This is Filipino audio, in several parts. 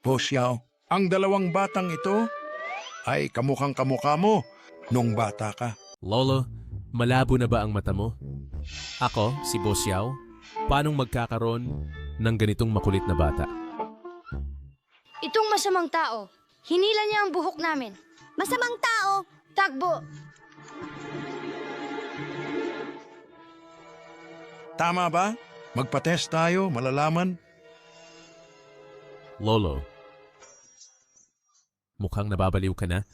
Po Xiao, ang dalawang batang ito ay kamukhang kamukha mo nung bata ka. Lolo, malabo na ba ang mata mo? Ako, si Boss Yao, paanong magkakaroon ng ganitong makulit na bata? Itong masamang tao, hinila niya ang buhok namin. Masamang tao! Takbo! Tama ba? Magpa-test tayo, malalaman. Lolo, mukhang nababaliw ka na.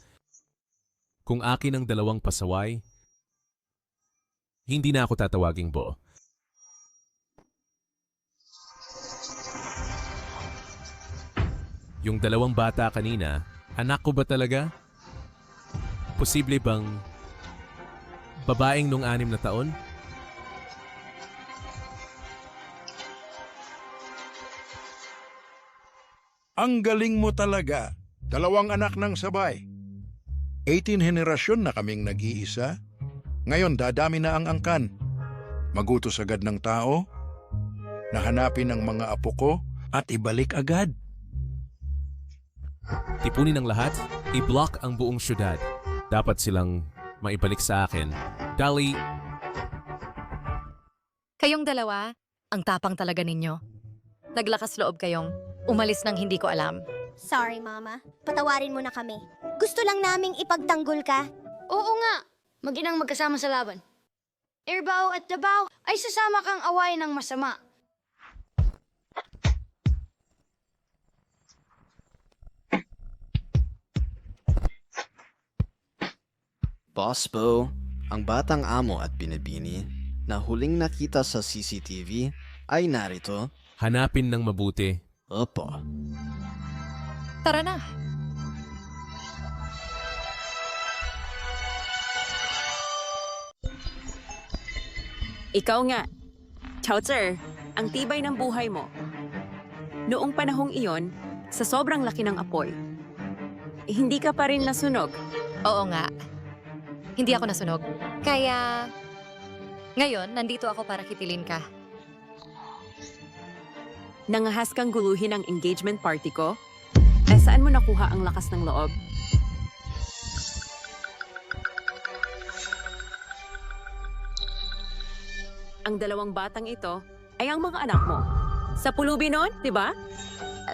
Kung akin ang dalawang pasaway, hindi na ako tatawaging Bo. Yung dalawang bata kanina, anak ko ba talaga? Posible bang babaeng nung 6 na taon? Ang galing mo talaga. Dalawang anak ng sabay. 18 henerasyon na kaming nag-iisa. Ngayon dadami na ang angkan. Magutos agad ng tao, nahanapin ang mga apo ko at ibalik agad. Tipunin ang lahat, i-block ang buong syudad. Dapat silang maibalik sa akin. Dali, Kayong dalawa, ang tapang talaga ninyo. Naglakas loob kayong umalis nang hindi ko alam. Sorry, Mama. Patawarin mo na kami. Gusto lang naming ipagtanggol ka. Oo nga, mag-inang magkasama sa laban. Airbao at Dabao ay sasama kang awayin ng masama. Boss Bo, ang batang amo at binibini na huling nakita sa CCTV ay narito. hanapin ng mabuti. Opo. Tara na! Ikaw nga, Chowzer, ang tibay ng buhay mo. Noong panahong iyon, sa sobrang laki ng apoy, hindi ka pa rin nasunog. Oo nga. Hindi ako nasunog. Kaya... Ngayon, nandito ako para kitilin ka. Nangahas kang guluhin ang engagement party ko? Eh saan mo nakuha ang lakas ng loob? Ang dalawang batang ito ay ang mga anak mo. Sa pulubi noon, di ba?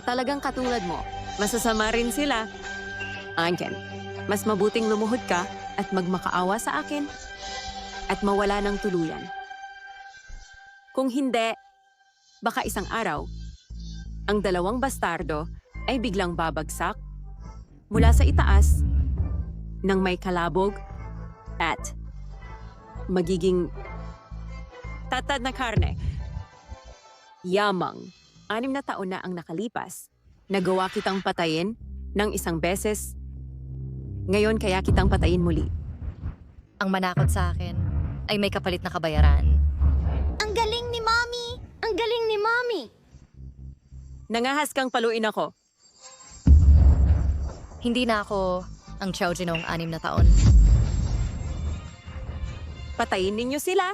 Talagang katulad mo. Masasama rin sila. Anken, mas mabuting lumuhod ka at magmakaawa sa akin at mawala ng tuluyan. Kung hindi, baka isang araw, ang dalawang bastardo ay biglang babagsak mula sa itaas ng may kalabog at magiging tatad na karne. Yamang, 6 na taon na ang nakalipas. Nagawa kitang patayin ng isang beses. Ngayon kaya kitang patayin muli. Ang manakot sa akin ay may kapalit na kabayaran. Ang galing ni Mommy! Ang galing ni Mommy! Nangahas kang paluin ako. Hindi na ako ang Chowji noong 6 na taon. Patayin ninyo sila.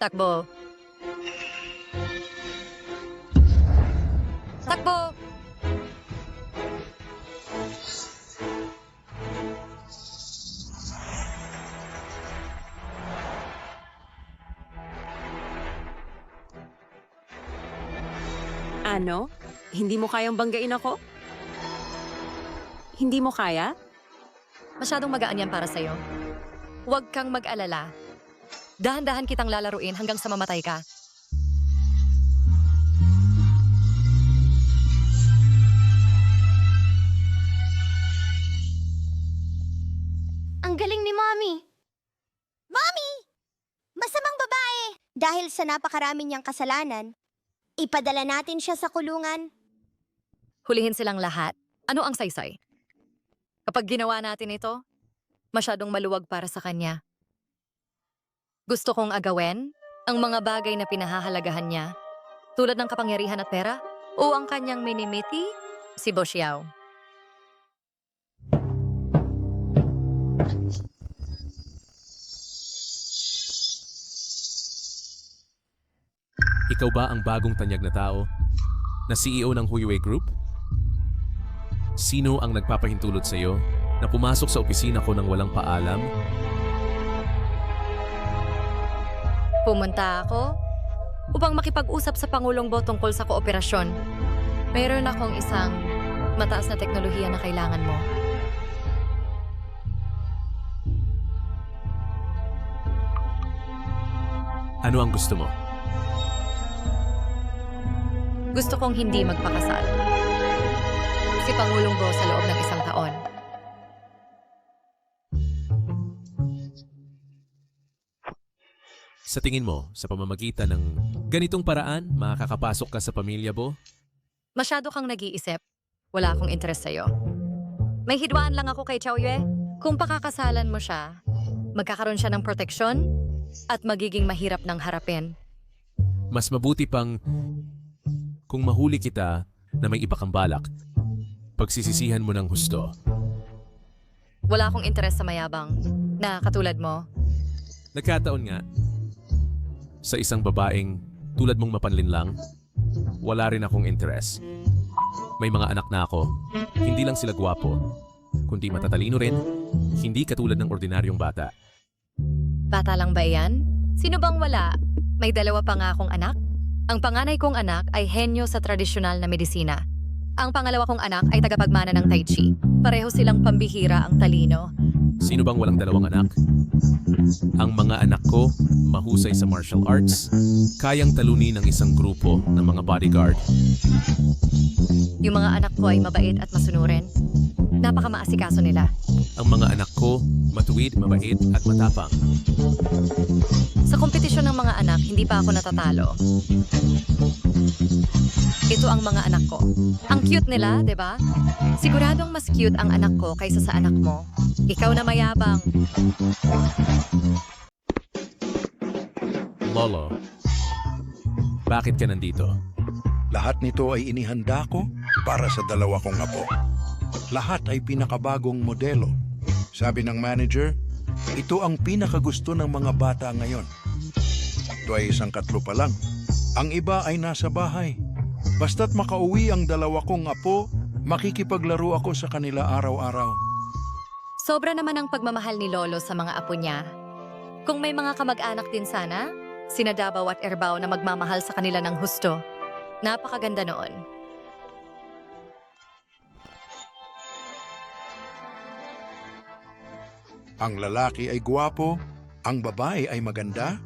Takbo! Takbo! Ano? Hindi mo kayang banggain ako? Hindi mo kaya? Masyadong magaan yan para sa'yo. Huwag kang mag-alala. Dahan-dahan kitang lalaruin hanggang sa mamatay ka. Ang galing ni Mommy! Mommy! Masamang babae! Dahil sa napakarami niyang kasalanan, ipadala natin siya sa kulungan. Hulihin silang lahat. Ano ang saysay? Kapag ginawa natin ito, masyadong maluwag para sa kanya. Gusto kong agawin ang mga bagay na pinahahalagahan niya, tulad ng kapangyarihan at pera, o ang kanyang minimiti, si Bo Xiao. Ikaw ba ang bagong tanyag na tao na CEO ng Huiwei Group? Sino ang nagpapahintulot sa iyo na pumasok sa opisina ko nang walang paalam? Pumunta ako upang makipag-usap sa Pangulong Bo tungkol sa kooperasyon. Mayroon akong isang mataas na teknolohiya na kailangan mo. Ano ang gusto mo? Gusto kong hindi magpakasal. Si Pangulong Bo sa loob ng isang taon. Sa tingin mo, sa pamamagitan ng ganitong paraan, makakapasok ka sa pamilya, Bo? Masyado kang nag-iisip. Wala akong interes sa'yo. May hidwaan lang ako kay Chow Yue. Kung pakakasalan mo siya, magkakaroon siya ng proteksyon at magiging mahirap ng harapin. Mas mabuti pang kung mahuli kita na may iba kang balak, pagsisisihan mo ng husto. Wala akong interes sa mayabang na katulad mo. Nagkataon nga, sa isang babaeng tulad mong mapanlinlang, wala rin akong interes. May mga anak na ako, hindi lang sila gwapo, kundi matatalino rin, hindi katulad ng ordinaryong bata. Bata lang ba iyan? Sino bang wala? May dalawa pa nga akong anak. Ang panganay kong anak ay henyo sa tradisyonal na medisina. Ang pangalawa kong anak ay tagapagmana ng Tai Chi. Pareho silang pambihira ang talino. Sino bang walang dalawang anak? Ang mga anak ko, mahusay sa martial arts, kayang talunin ng isang grupo ng mga bodyguard. Yung mga anak ko ay mabait at masunurin. Napakamaasikaso nila. Ang mga anak ko, matuwid, mabait at matapang. Sa kompetisyon ng mga anak, hindi pa ako natatalo. Ito ang mga anak ko. Ang cute nila, di ba? Siguradong mas cute ang anak ko kaysa sa anak mo. Ikaw na mayabang. Lolo, bakit ka nandito? Lahat nito ay inihanda ko para sa dalawa kong apo. Lahat ay pinakabagong modelo. Sabi ng manager, ito ang pinakagusto ng mga bata ngayon. Ito ay isang katlo pa lang. Ang iba ay nasa bahay. Basta't makauwi ang dalawa kong apo, makikipaglaro ako sa kanila araw-araw. Sobra naman ang pagmamahal ni Lolo sa mga apo niya. Kung may mga kamag-anak din sana, sina Davao at Erbao na magmamahal sa kanila ng husto. Napakaganda noon. Ang lalaki ay gwapo, ang babae ay maganda,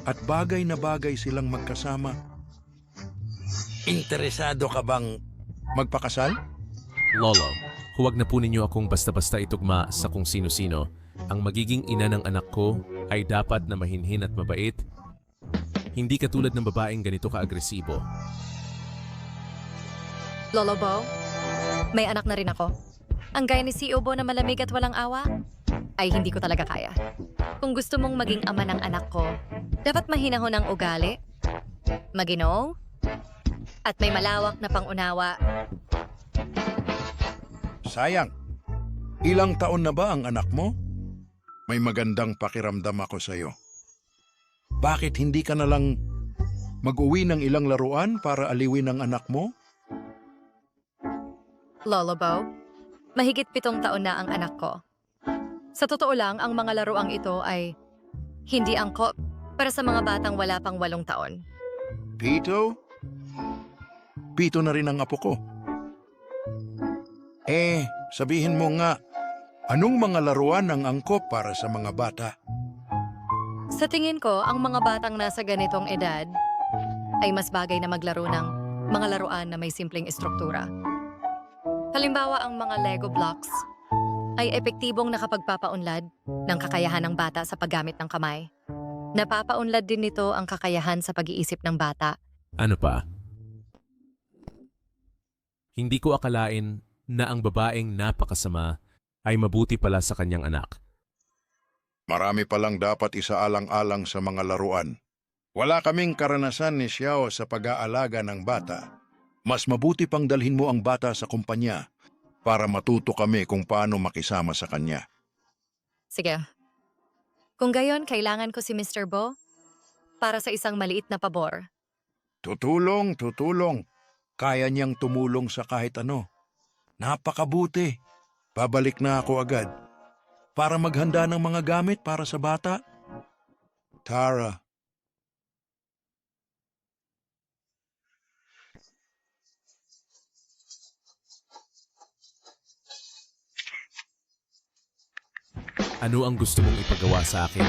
at bagay na bagay silang magkasama. Interesado ka bang magpakasal? Lolo, huwag na po ninyo akong basta-basta itugma sa kung sino-sino. Ang magiging ina ng anak ko ay dapat na mahinhin at mabait. Hindi katulad ng babaeng ganito ka-agresibo. Lolo Bo, may anak na rin ako. Ang gaya ni CEO Bo na malamig at walang awa, ay hindi ko talaga kaya. Kung gusto mong maging ama ng anak ko, dapat mahinahon ang ugali, maginaw, at may malawak na pangunawa. Sayang, ilang taon na ba ang anak mo? May magandang pakiramdam ako sa'yo. Bakit hindi ka na lang mag-uwi ng ilang laruan para aliwin ang anak mo? Lolo Bo, mahigit 7 taon na ang anak ko. Sa totoo lang, ang mga laruang ito ay hindi angkop para sa mga batang wala pang 8 taon. Pito? Pito na rin ang apo ko. Sabihin mo nga, anong mga laruan ang angkop para sa mga bata? Sa tingin ko, ang mga batang nasa ganitong edad ay mas bagay na maglaro ng mga laruan na may simpleng estruktura. Halimbawa, ang mga Lego blocks ay epektibong nakapagpapaunlad ng kakayahan ng bata sa paggamit ng kamay. Napapaunlad din nito ang kakayahan sa pag-iisip ng bata. Ano pa? Hindi ko akalain na ang babaeng napakasama ay mabuti pala sa kanyang anak. Marami palang dapat isaalang-alang sa mga laruan. Wala kaming karanasan ni Xiao sa pag-aalaga ng bata. Mas mabuti pang dalhin mo ang bata sa kumpanya para matuto kami kung paano makisama sa kanya. Sige. Kung gayon, kailangan ko si Mr. Bo para sa isang maliit na pabor. Tutulong, tutulong. Kaya niyang tumulong sa kahit ano. Napakabuti. Babalik na ako agad. Para maghanda ng mga gamit para sa bata. Tara, Ano ang gusto mong ipagawa sa akin?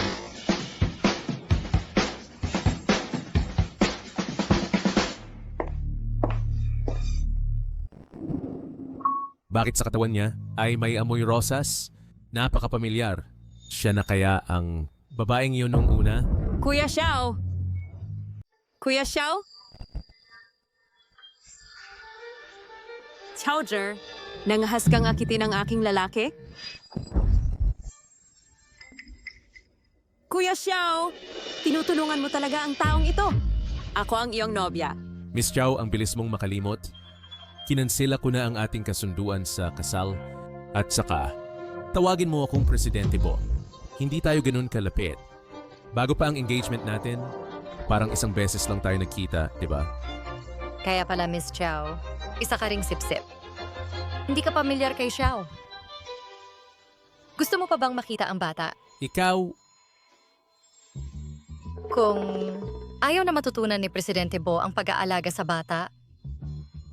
Bakit sa katawan niya ay may amoy rosas? Napakapamilyar. Siya na kaya ang babaeng yun nung una? Kuya Xiao! Kuya Xiao? Chowder, nangahas kang akitin ang aking lalaki? Kuya Xiao, tinutulungan mo talaga ang taong ito. Ako ang iyong nobya. Miss Chow, ang bilis mong makalimot. Kinansela ko na ang ating kasunduan sa kasal. At saka, tawagin mo akong Presidente Bo. Hindi tayo ganun kalapit. Bago pa ang engagement natin, parang isang beses lang tayo nagkita, di ba? Kaya pala, Miss Chow, isa ka ring sip-sip. Hindi ka pamilyar kay Xiao. Gusto mo pa bang makita ang bata? Ikaw, Kung ayaw na matutunan ni Presidente Bo ang pag-aalaga sa bata,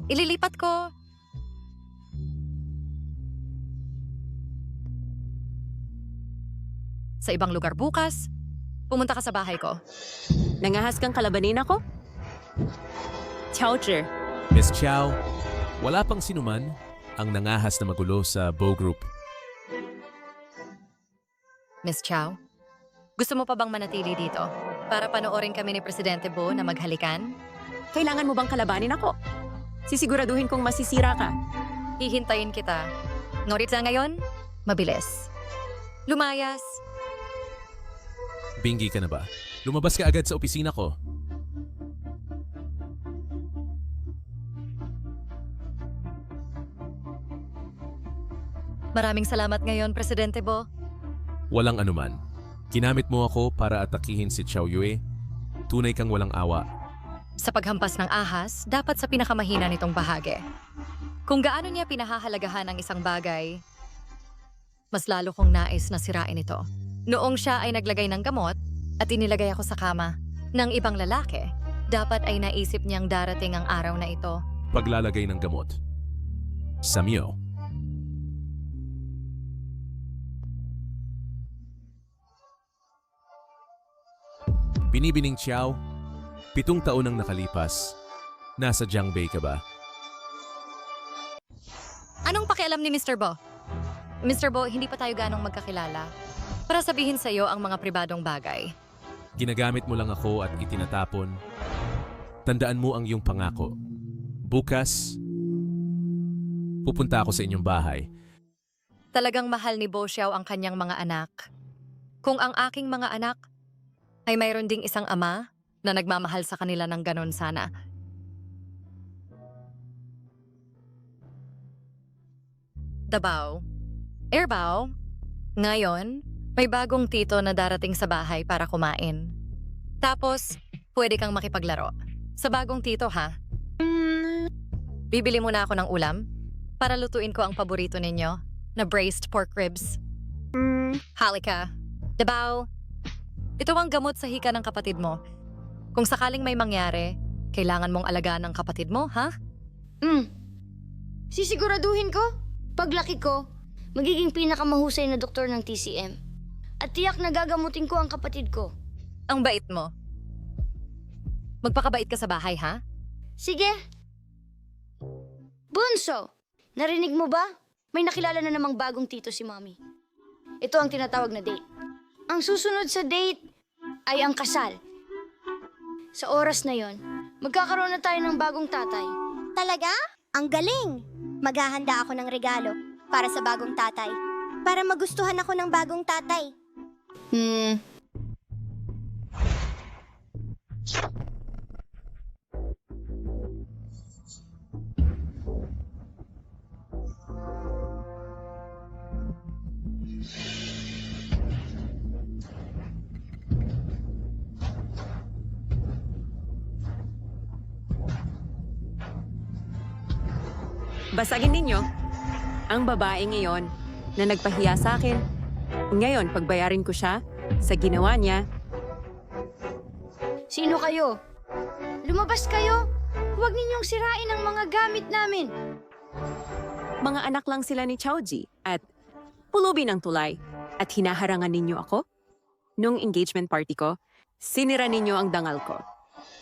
ililipat ko. Sa ibang lugar bukas, pumunta ka sa bahay ko. Nangahas kang kalabanin ako? Chowder, Miss Chow, wala pang sinuman ang nangahas na magulo sa Bo Group. Miss Chow, gusto mo pa bang manatili dito para panoorin kami ni Presidente Bo na maghalikan? kailangan mo bang kalabanin ako? Sisiguraduhin kong masisira ka. Hihintayin kita. Ngorit na ngayon, mabilis. Lumayas. Bingi ka na ba? Lumabas ka agad sa opisina ko. Maraming salamat ngayon, Presidente Bo. Walang anuman. Ginamit mo ako para atakihin si Chow Yue. Tunay kang walang awa. Sa paghampas ng ahas, dapat sa pinakamahina nitong bahagi. Kung gaano niya pinahahalagahan ang isang bagay, mas lalo kong nais na sirain ito. Noong siya ay naglagay ng gamot at inilagay ako sa kama ng ibang lalaki, dapat ay naisip niyang darating ang araw na ito. Paglalagay ng gamot. Samyo. Binibining Chow, 7 taon ang nakalipas. Nasa Jiangbei ka ba? Anong pakialam ni Mr. Bo? Mr. Bo, hindi pa tayo ganong magkakilala para sabihin sa iyo ang mga pribadong bagay. Ginagamit mo lang ako at itinatapon. Tandaan mo ang iyong pangako. Bukas, pupunta ako sa inyong bahay. Talagang mahal ni Bo Xiao ang kanyang mga anak. Kung ang aking mga anak ay mayroon ding isang ama na nagmamahal sa kanila ng ganon sana. Dabao. Airbao. Ngayon, may bagong tito na darating sa bahay para kumain. Tapos, pwede kang makipaglaro. Sa bagong tito, ha? Bibili muna ako ng ulam para lutuin ko ang paborito ninyo na braised pork ribs. Halika. Dabao. Ito ang gamot sa hika ng kapatid mo. Kung sakaling may mangyari, kailangan mong alagaan ang kapatid mo, ha? Sisiguraduhin ko, paglaki ko, magiging pinakamahusay na doktor ng TCM. At tiyak na gagamutin ko ang kapatid ko. Ang bait mo. Magpakabait ka sa bahay, ha? Sige. Bunso, narinig mo ba? May nakilala na namang bagong tito si Mommy. Ito ang tinatawag na date. Ang susunod sa date ay ang kasal. Sa oras na yon, magkakaroon na tayo ng bagong tatay. Talaga? Ang galing! Maghahanda ako ng regalo para sa bagong tatay. Para magustuhan ako ng bagong tatay. Basagin ninyo ang babaeng iyon na nagpahiya sa akin. Ngayon, pagbayarin ko siya sa ginawa niya. Sino kayo? Lumabas kayo! Huwag ninyong sirain ang mga gamit namin. Mga anak lang sila ni Chowji at pulubi ng tulay. At hinaharangan ninyo ako? Nung engagement party ko, sinira ninyo ang dangal ko.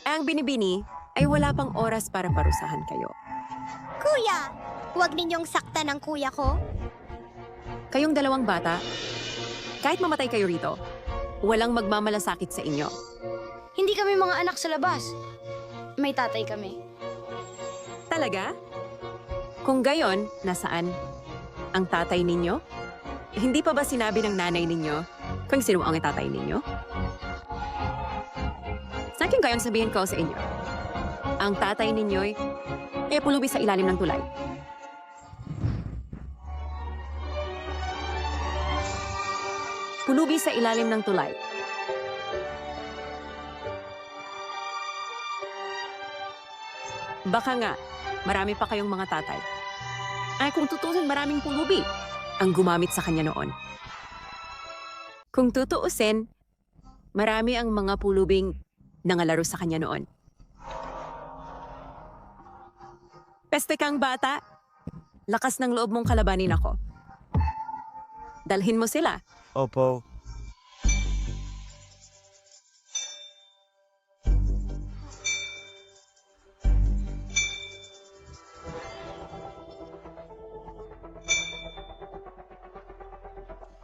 Ang binibini ay wala pang oras para parusahan kayo. Kuya, huwag ninyong saktan ang kuya ko. Kayong dalawang bata, kahit mamatay kayo rito, walang magmamalasakit sa inyo. Hindi kami mga anak sa labas. May tatay kami. Talaga? Kung gayon, nasaan ang tatay ninyo? Hindi pa ba sinabi ng nanay ninyo kung sino ang tatay ninyo? Sa akin gayon sabihin ko sa inyo, ang tatay ninyo'y pulubi sa ilalim ng tulay. Pulubi sa ilalim ng tulay. Baka nga, marami pa kayong mga tatay. Ay kung tutusin, maraming pulubi ang gumamit sa kanya noon. Kung tutuusin, marami ang mga pulubing nangalaro sa kanya noon. Peste kang bata, lakas ng loob mong kalabanin ako. Dalhin mo sila. Opo.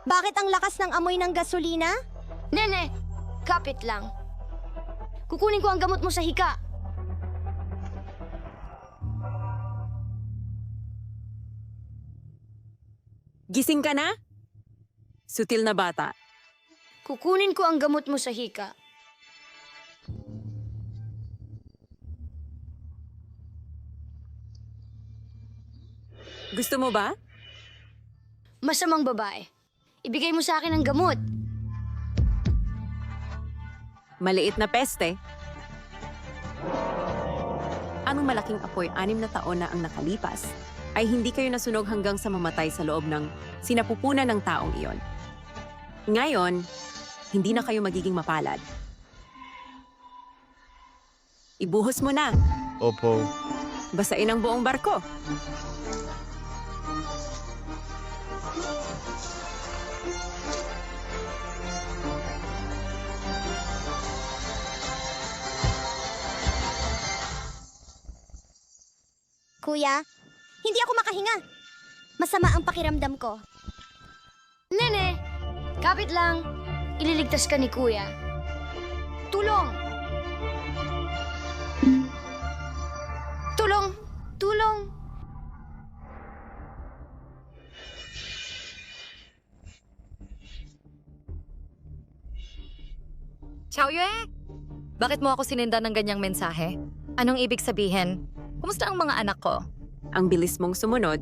Bakit ang lakas ng amoy ng gasolina? Nene, kapit lang. Kukunin ko ang gamot mo sa hika. Gising ka na? Sutil na bata. Kukunin ko ang gamot mo sa hika. Gusto mo ba? Masamang babae. Ibigay mo sa akin ang gamot. Maliit na peste. Anong malaking apoy 6 na taon na ang nakalipas, ay hindi kayo nasunog hanggang sa mamatay sa loob ng sinapupunan ng taong iyon. Ngayon, hindi na kayo magiging mapalad. Ibuhos mo na. Opo. Basain ang buong barko. Kuya, hindi ako makahinga. Masama ang pakiramdam ko. Nene, kapit lang. Ililigtas ka ni Kuya. Tulong! Tulong! Tulong! Xiaoyue! Bakit mo ako sininda ng ganyang mensahe? Anong ibig sabihin? Kumusta ang mga anak ko? Ang bilis mong sumunod.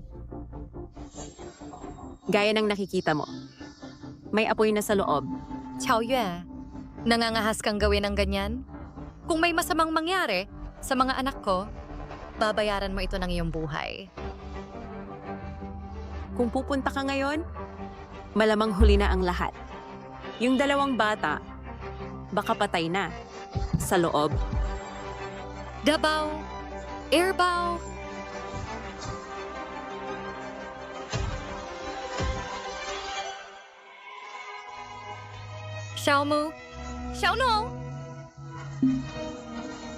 Gaya ng nakikita mo. May apoy na sa loob. Xiaoyue, nangangahas kang gawin ng ganyan? Kung may masamang mangyari sa mga anak ko, babayaran mo ito ng iyong buhay. Kung pupunta ka ngayon, malamang huli na ang lahat. Yung dalawang bata, baka patay na. Sa loob. Dabaw! Airbow! Xiaomu! Xiaono!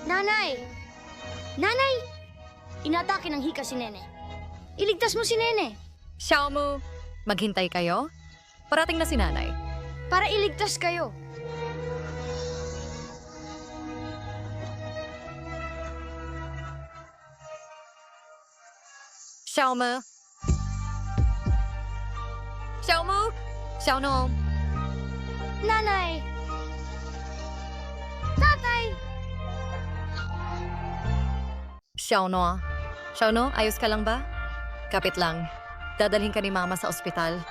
Nanay! Nanay! Inatake ng hika si Nene. Iligtas mo si Nene Xiaomu! Maghintay kayo? Parating na si nanay. para iligtas kayo. Xiaomu! Xiaomu! Xiaono! Nanay! Tatay! Xiaono! Xiaono, ayos ka lang ba? Kapit lang. Dadalhin ka ni Mama sa ospital.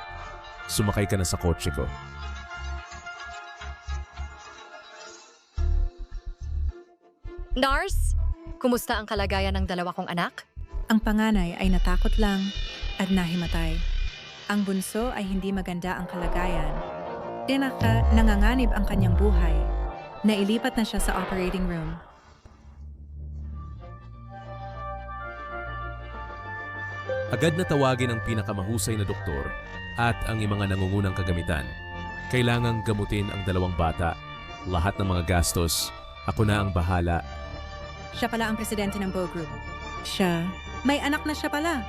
Sumakay ka na sa kotse ko. Nars, kumusta ang kalagayan ng dalawa kong anak? Ang panganay ay natakot lang at nahimatay. Ang bunso ay hindi maganda ang kalagayan. Nanganganib ang kanyang buhay. Nailipat na siya sa operating room. Agad na tawagin ang pinakamahusay na doktor at ang mga nangungunang kagamitan. Kailangang gamutin ang 2 bata. Lahat ng mga gastos, ako na ang bahala. Siya pala ang presidente ng Bow Group. Siya, may anak na siya pala.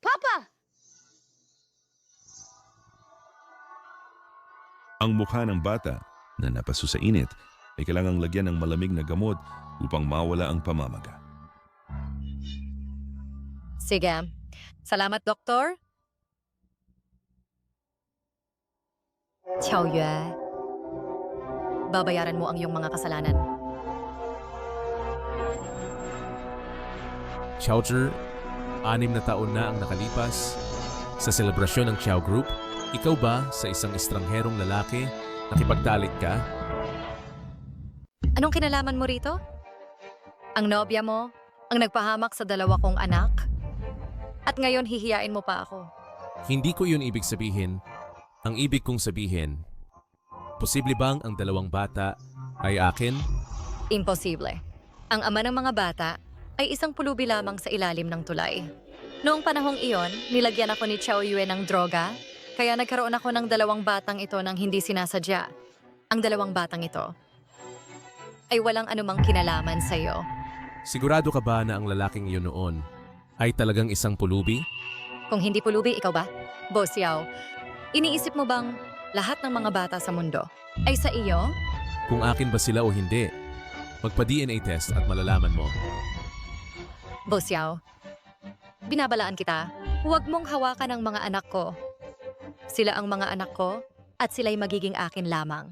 Papa! Ang mukha ng bata na napaso sa init ay kailangang lagyan ng malamig na gamot upang mawala ang pamamaga. Sige. Salamat, Doktor. Xiaoyue, babayaran mo ang iyong mga kasalanan. Xiaozhi, 6 na taon na ang nakalipas. Sa selebrasyon ng Xiao Group, ikaw ba sa isang estrangherong lalaki nakipagtalik ka? Anong kinalaman mo rito? Ang nobya mo, ang nagpahamak sa 2 kong anak, at ngayon hihiyain mo pa ako. Hindi ko yun ibig sabihin. Ang ibig kong sabihin, posible bang ang 2 bata ay akin? Imposible. Ang ama ng mga bata ay isang pulubi lamang sa ilalim ng tulay. Noong panahong iyon, nilagyan ako ni Xiaoyue ng droga, kaya nagkaroon ako ng 2 batang ito nang hindi sinasadya. Ang 2 batang ito ay walang anumang kinalaman sa iyo. Sigurado ka ba na ang lalaking iyon noon ay talagang isang pulubi? Kung hindi pulubi, ikaw ba? Boss Yao, iniisip mo bang lahat ng mga bata sa mundo ay sa iyo? Kung akin ba sila o hindi? Magpa-DNA test at malalaman mo. Boss Yao, binabalaan kita, huwag mong hawakan ang mga anak ko. Sila ang mga anak ko at sila'y magiging akin lamang.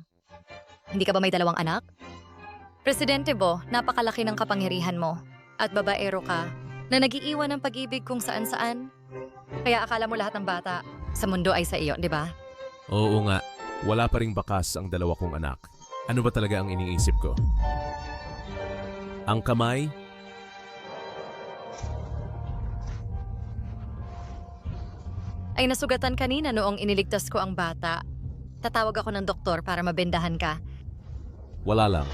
Hindi ka ba may 2 anak? Presidente Bo, napakalaki ng kapangyarihan mo at babaero ka na nag-iiwan ng pag-ibig kung saan-saan. Kaya akala mo lahat ng bata sa mundo ay sa iyo, di ba? Oo nga, wala pa ring bakas ang 2 kong anak. Ano ba talaga ang iniisip ko? Ang kamay? Ay nasugatan kanina noong iniligtas ko ang bata. Tatawag ako ng doktor para mabendahan ka. Wala lang.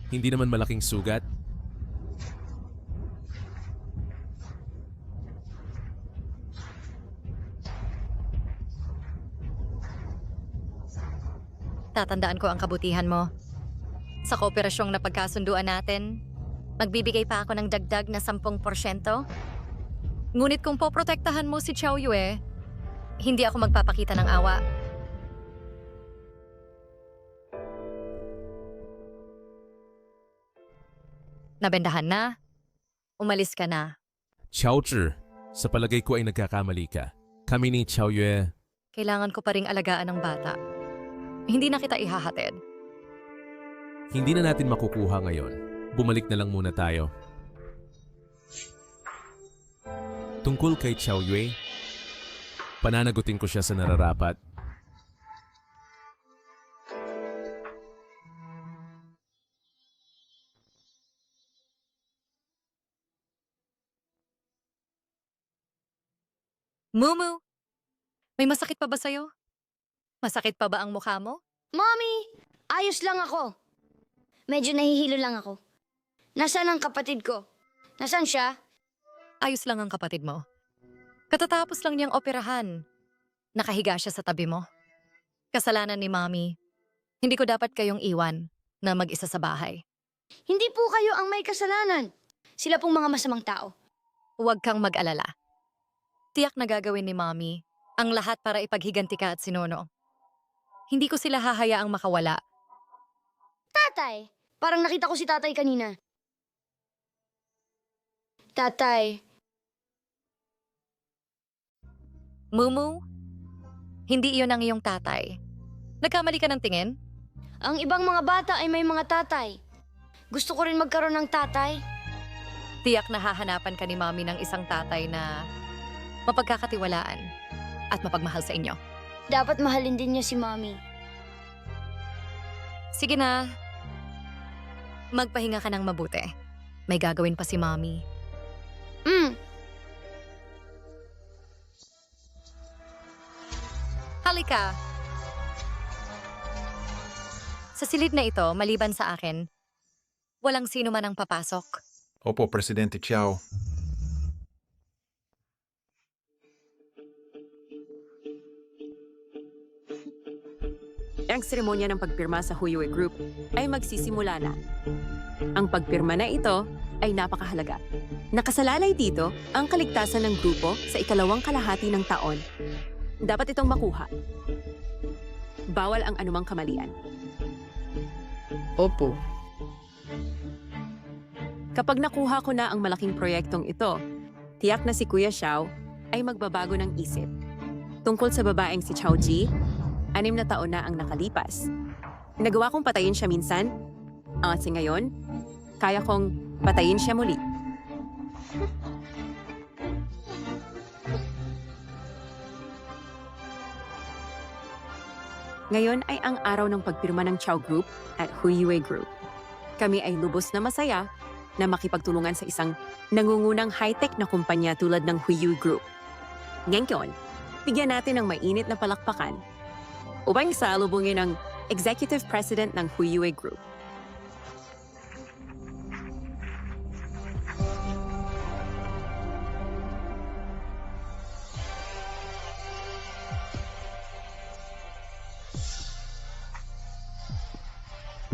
Hindi naman malaking sugat. Tatandaan ko ang kabutihan mo. Sa kooperasyong napagkasunduan natin, magbibigay pa ako ng dagdag na 10%. Ngunit kung poprotektahan mo si Xiaoyue, hindi ako magpapakita ng awa. Nabendahan na? Umalis ka na. Xiaozhi, sa palagay ko ay nagkakamali ka. Kami ni Xiaoyue, Kailangan ko pa ring alagaan ng bata. Hindi na kita ihahatid. hindi na natin makukuha ngayon. Bumalik na lang muna tayo. Tungkol kay Xiaoyue, pananagutin ko siya sa nararapat. Mumu, may masakit pa ba sa'yo? Masakit pa ba ang mukha mo? Mommy! Ayos lang ako. Medyo nahihilo lang ako. Nasaan ang kapatid ko? Nasaan siya? Ayos lang ang kapatid mo. Katatapos lang niyang operahan. Nakahiga siya sa tabi mo. Kasalanan ni Mommy. Hindi ko dapat kayong iwan na mag-isa sa bahay. Hindi po kayo ang may kasalanan. Sila pong mga masamang tao. Huwag kang mag-alala. Tiyak na gagawin ni Mommy ang lahat para ipaghiganti ka at si Nono. Hindi ko sila hahayaang makawala. Tatay! Parang nakita ko si tatay kanina. Tatay, Mumu, hindi iyon ang iyong tatay. Nagkamali ka ng tingin? ang ibang mga bata ay may mga tatay. Gusto ko rin magkaroon ng tatay. Tiyak na hahanapan ka ni Mommy ng isang tatay na mapagkakatiwalaan at mapagmahal sa inyo. Dapat mahalin din niya si Mommy. Sige na. Magpahinga ka ng mabuti. May gagawin pa si Mommy. Halika. Sa silid na ito, maliban sa akin, walang sino man ang papasok. Opo, Presidente Chiao. Ang seremonya ng pagpirma sa Huyue Group ay magsisimula na. Ang pagpirma na ito ay napakahalaga. Nakasalalay dito ang kaligtasan ng grupo sa ikalawang kalahati ng taon. Dapat itong makuha. Bawal ang anumang kamalian. Opo. Kapag nakuha ko na ang malaking proyektong ito, tiyak na si Kuya Xiao ay magbabago ng isip. Tungkol sa babaeng si Xiao Ji, 6 na taon na ang nakalipas. Nagawa kong patayin siya minsan, at sa ngayon, kaya kong patayin siya muli. Ngayon ay ang araw ng pagpirma ng Xiao Group at Huyue Group. Kami ay lubos na masaya na makipagtulungan sa isang nangungunang high-tech na kumpanya tulad ng Huyue Group. Ngayon, bigyan natin ng mainit na palakpakan upang salubungin ang Executive President ng Huyue Group.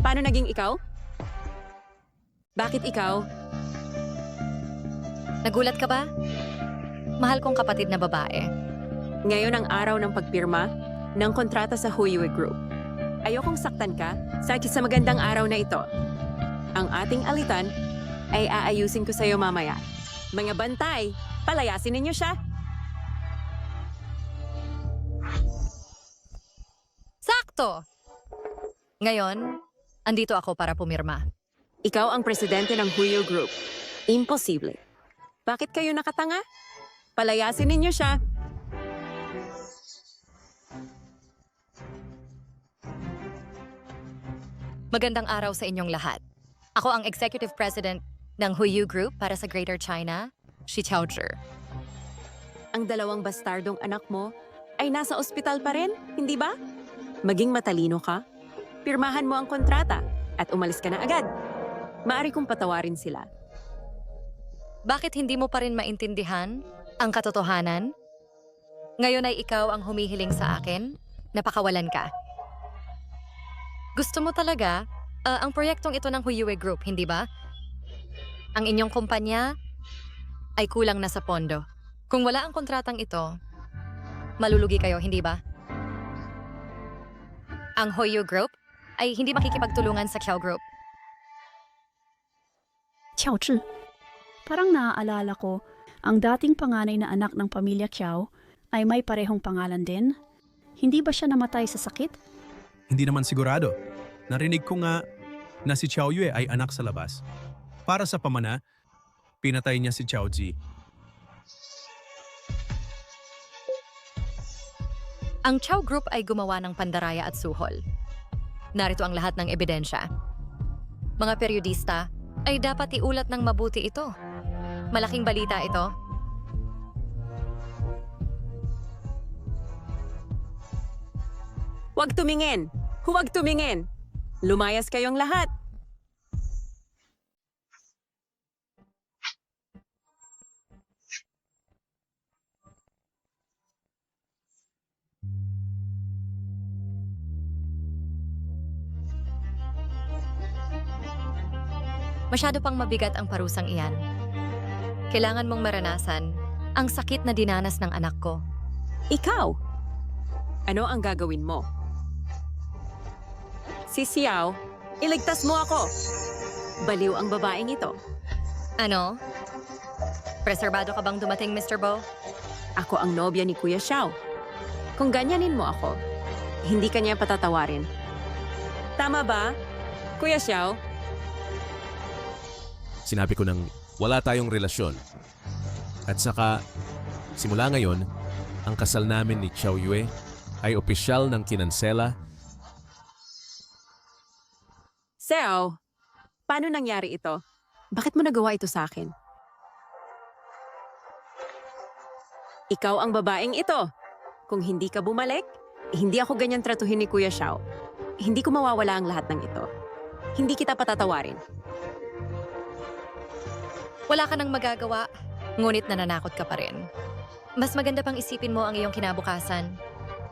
Paano naging ikaw? Bakit ikaw? Nagulat ka ba? Mahal kong kapatid na babae. Ngayon ang araw ng pagpirma ng kontrata sa Huyue Group. Ayokong saktan ka sa magandang araw na ito. Ang ating alitan ay aayusin ko sa iyo mamaya. Mga bantay, palayasin ninyo siya. Sakto! Ngayon, andito ako para pumirma. Ikaw ang presidente ng Huyue Group. Imposible. Bakit kayo nakatanga? Palayasin ninyo siya. Magandang araw sa inyong lahat. Ako ang Executive President ng Huyue Group para sa Greater China, si Xiao Zhi. Ang 2 bastardong anak mo ay nasa ospital pa rin, hindi ba? Maging matalino ka. Pirmahan mo ang kontrata at umalis ka na agad. Maari kong patawarin sila. Bakit hindi mo pa rin maintindihan ang katotohanan? Ngayon ay ikaw ang humihiling sa akin, napakawalan ka. Gusto mo talaga ang proyektong ito ng Huyue Group, hindi ba? Ang inyong kumpanya ay kulang na sa pondo. Kung wala ang kontratang ito, malulugi kayo, hindi ba? Ang Huyue Group ay hindi makikipagtulungan sa Xiao Group. Xiao Zhi, parang naaalala ko, ang dating panganay na anak ng pamilya Xiao ay may parehong pangalan din. Hindi ba siya namatay sa sakit? Hindi naman sigurado. Narinig ko nga na si Xiao Yue ay anak sa labas. Para sa pamana, pinatay niya si Xiao Ji. Ang Xiao Group ay gumawa ng pandaraya at suhol. Narito ang lahat ng ebidensya. Mga periodista ay dapat iulat ng mabuti ito. Malaking balita ito. Huwag tumingin! Huwag tumingin! Lumayas kayong lahat! Masyado pang mabigat ang parusang iyan. Kailangan mong maranasan ang sakit na dinanas ng anak ko. Ikaw! Ano ang gagawin mo? Si Xiao, iligtas mo ako! Baliw ang babaeng ito. Ano? Preserbado ka bang dumating, Mr. Bo? Ako ang nobya ni Kuya Xiao. Kung ganyanin mo ako, hindi ka niya patatawarin. Tama ba, Kuya Xiao? Sinabi ko nang wala tayong relasyon. At saka, simula ngayon, ang kasal namin ni Xiao Yue ay opisyal ng kinansela Seo, paano nangyari ito? Bakit mo nagawa ito sa akin? Ikaw ang babaeng ito. Kung hindi ka bumalik, hindi ako ganyan tratuhin ni Kuya Xiao. Hindi ko mawawala ang lahat ng ito. Hindi kita patatawarin. Wala ka nang magagawa, ngunit nananakot ka pa rin. Mas maganda pang isipin mo ang iyong kinabukasan.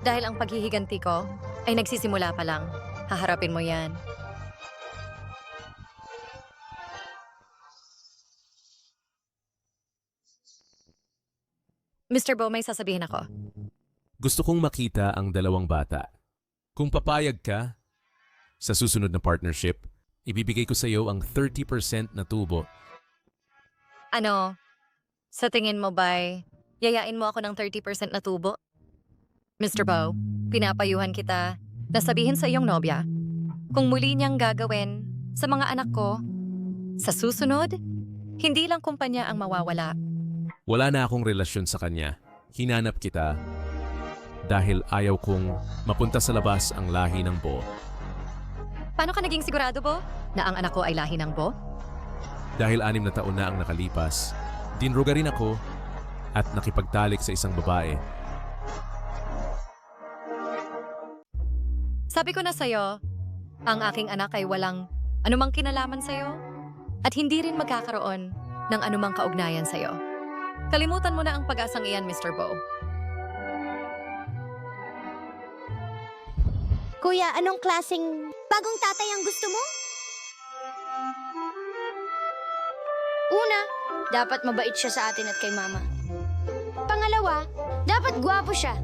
Dahil ang paghihiganti ko ay nagsisimula pa lang. Haharapin mo yan. Mr. Bo, may sasabihin ako. Gusto kong makita ang dalawang bata. Kung papayag ka, sa susunod na partnership, ibibigay ko sa iyo ang 30% na tubo. Ano, sa tingin mo ba'y yayain mo ako ng 30% na tubo? Mr. Bo, pinapayuhan kita na sabihin sa iyong nobya, kung muli niyang gagawin sa mga anak ko, sa susunod, hindi lang kumpanya ang mawawala. Wala na akong relasyon sa kanya. Hinanap kita dahil ayaw kong mapunta sa labas ang lahi ng Bo. Paano ka naging sigurado, Bo, na ang anak ko ay lahi ng Bo? Dahil 6 na taon na ang nakalipas, dinruga rin ako at nakipagtalik sa isang babae. Sabi ko na sa'yo, ang aking anak ay walang anumang kinalaman sa'yo at hindi rin magkakaroon ng anumang kaugnayan sa'yo. Kalimutan mo na ang pag-asang iyan, Mr. Bo. Kuya, anong klaseng bagong tatay ang gusto mo? Una, dapat mabait siya sa atin at kay mama. Pangalawa, dapat gwapo siya.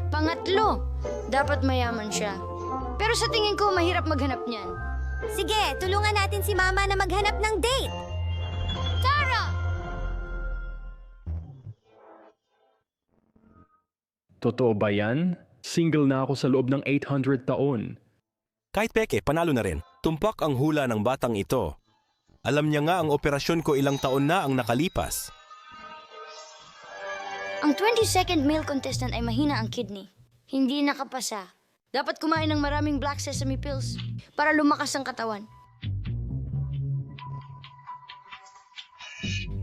Pangatlo, dapat mayaman siya. Pero sa tingin ko, mahirap maghanap niyan. Sige, tulungan natin si Mama na maghanap ng date. Tara! Totoo ba yan? Single na ako sa loob ng 800 taon. Kahit peke, panalo na rin. Tumpak ang hula ng batang ito. Alam niya nga ang operasyon ko ilang taon na ang nakalipas. Ang 22nd male contestant ay mahina ang kidney. Hindi nakapasa. Dapat kumain ng maraming black sesame pills para lumakas ang katawan.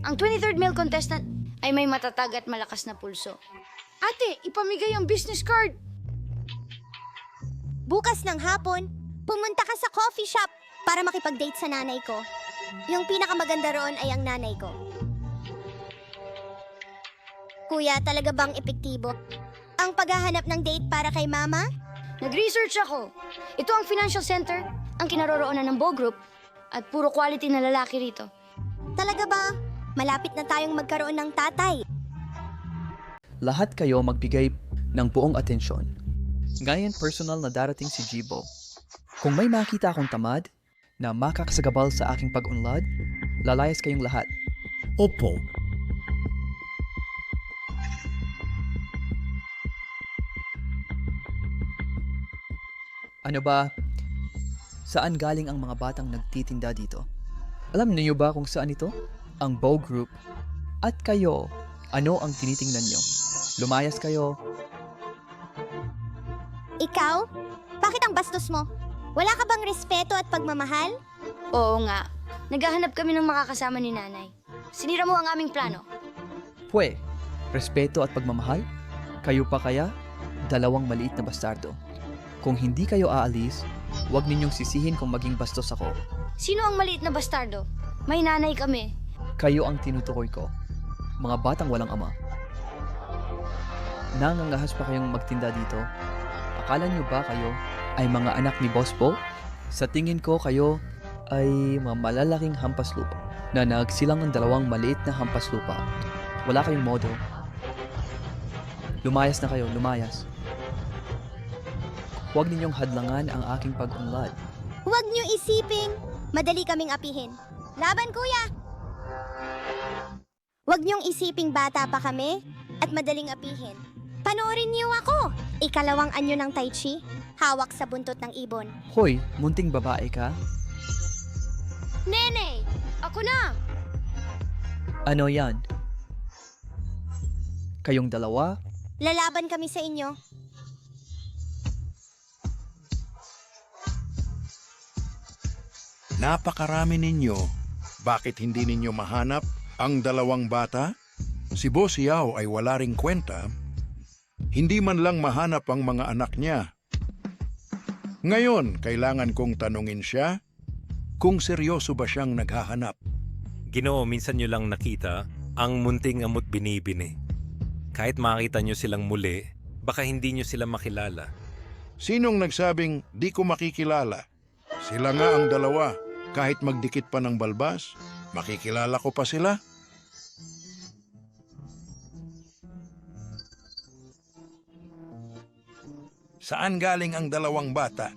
Ang 23rd male contestant ay may matatag at malakas na pulso. Ate, ipamigay ang business card. Bukas ng hapon, pumunta ka sa coffee shop para makipag-date sa nanay ko. Yung pinakamaganda roon ay ang nanay ko. Kuya, talaga bang epektibo ang paghahanap ng date para kay Mama? Nag-research ako. Ito ang financial center, ang kinaroroonan ng Bo Group, at puro quality na lalaki rito. Talaga ba? Malapit na tayong magkaroon ng tatay. Lahat kayo magbigay ng buong atensyon. Ngayon personal na darating si Jibo. Kung may makita akong tamad na makakasagabal sa aking pag-unlad, lalayas kayong lahat. Opo. Ano ba? Saan galing ang mga batang nagtitinda dito? Alam niyo ba kung saan ito? Ang Bo Group. At kayo, ano ang tinitingnan niyo? Lumayas kayo. Ikaw? Bakit ang bastos mo? Wala ka bang respeto at pagmamahal? Oo nga. Naghahanap kami ng makakasama ni nanay. Sinira mo ang aming plano. Pwe, respeto at pagmamahal? Kayo pa kaya? Dalawang maliit na bastardo. Kung hindi kayo aalis, huwag ninyong sisihin kung maging bastos ako. Sino ang maliit na bastardo? May nanay kami. Kayo ang tinutukoy ko. Mga batang walang ama. Nangangahas pa kayong magtinda dito? Akala niyo ba kayo ay mga anak ni Boss Bo? Sa tingin ko kayo ay mga malalaking hampas lupa na nagsilang ng dalawang maliit na hampas lupa. Wala kayong modo. Lumayas na kayo, lumayas. Huwag ninyong hadlangan ang aking pag-unlad. Huwag niyo isiping madali kaming apihin. Laban, kuya! Huwag niyong isiping bata pa kami at madaling apihin. Panoorin niyo ako! Ikalawang anyo ng Tai Chi, hawak sa buntot ng ibon. Hoy, munting babae ka? Nene! Ako na! Ano yan? Kayong dalawa? Lalaban kami sa inyo. Napakarami ninyo. Bakit hindi ninyo mahanap ang dalawang bata? Si Boss Yao ay wala ring kwenta. Hindi man lang mahanap ang mga anak niya. Ngayon, kailangan kong tanungin siya kung seryoso ba siyang naghahanap. Ginoo, minsan nyo lang nakita ang munting amot binibini. Kahit makita nyo silang muli, baka hindi nyo sila makilala. Sinong nagsabing di ko makikilala? Sila nga ang dalawa. Kahit magdikit pa ng balbas, makikilala ko pa sila. Saan galing ang dalawang bata?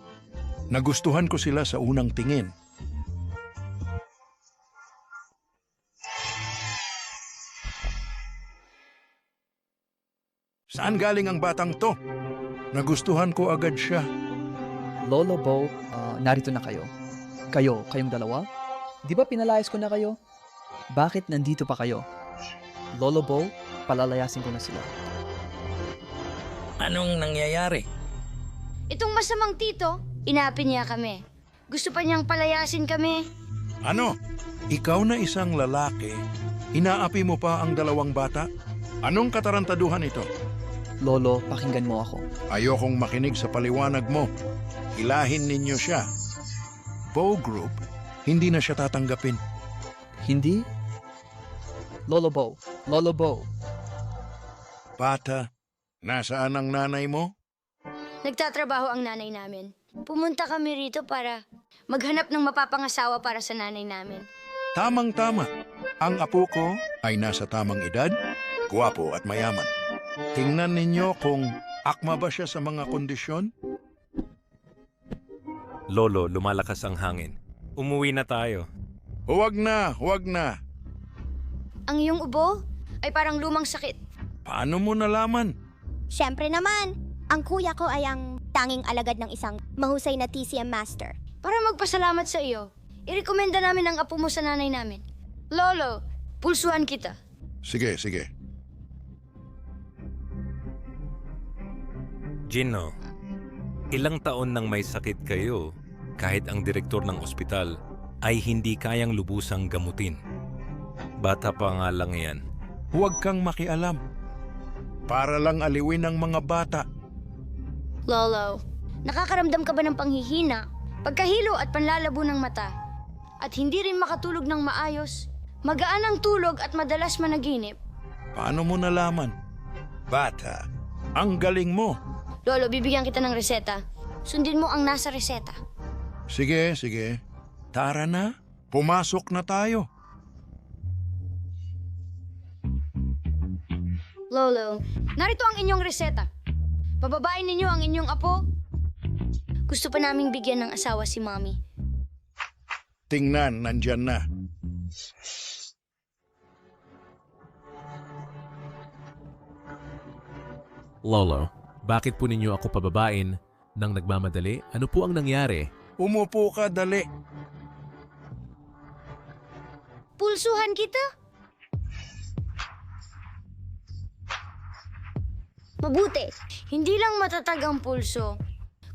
Nagustuhan ko sila sa unang tingin. Saan galing ang batang to? Nagustuhan ko agad siya. Lolo Bo, narito na kayo. Kayong dalawa? Di ba pinalayas ko na kayo? Bakit nandito pa kayo? Lolo Bo, palalayasin ko na sila. Anong nangyayari? Itong masamang tito, inapi niya kami. Gusto pa niyang palayasin kami. Ano? Ikaw na isang lalaki, inaapi mo pa ang dalawang bata? Anong katarantaduhan ito? Lolo, pakinggan mo ako. Ayokong makinig sa paliwanag mo. Hilahin ninyo siya. Bo Group, hindi na siya tatanggapin. Hindi? Lolo Bo, Lolo Bo. Bata, nasaan ang nanay mo? Nagtatrabaho ang nanay namin. Pumunta kami rito para maghanap ng mapapangasawa para sa nanay namin. Tamang-tama. Ang apo ko ay nasa tamang edad, guwapo at mayaman. Tingnan ninyo kung akma ba siya sa mga kondisyon? Lolo, lumalakas ang hangin. Umuwi na tayo. Huwag na, huwag na. Ang iyong ubo ay parang lumang sakit. Paano mo nalaman? Siyempre naman, ang kuya ko ay ang tanging alagad ng isang mahusay na TCM master. Para magpasalamat sa iyo, irekomenda namin ang apo mo sa nanay namin. Lolo, pulsuhan kita. Sige, sige. Gino, ilang taon nang may sakit kayo, kahit ang direktor ng ospital ay hindi kayang lubusang gamutin. Bata pa nga lang yan. Huwag kang makialam. Para lang aliwin ang mga bata. Lolo, nakakaramdam ka ba ng panghihina, pagkahilo at panlalabo ng mata? At hindi rin makatulog ng maayos? Magaan ang tulog at madalas managinip? Paano mo nalaman? Bata, ang galing mo. Lolo, bibigyan kita ng reseta. Sundin mo ang nasa reseta. Sige, sige. Tara na. Pumasok na tayo. Lolo, narito ang inyong reseta. Pababain ninyo ang inyong apo. Gusto pa naming bigyan ng asawa si Mommy. Tingnan, nandyan na. Lolo, bakit po ninyo ako pababain nang nagmamadali? Ano po ang nangyari? Umupo ka, dali. Pulsuhan kita? Mabuti, hindi lang matatag ang pulso,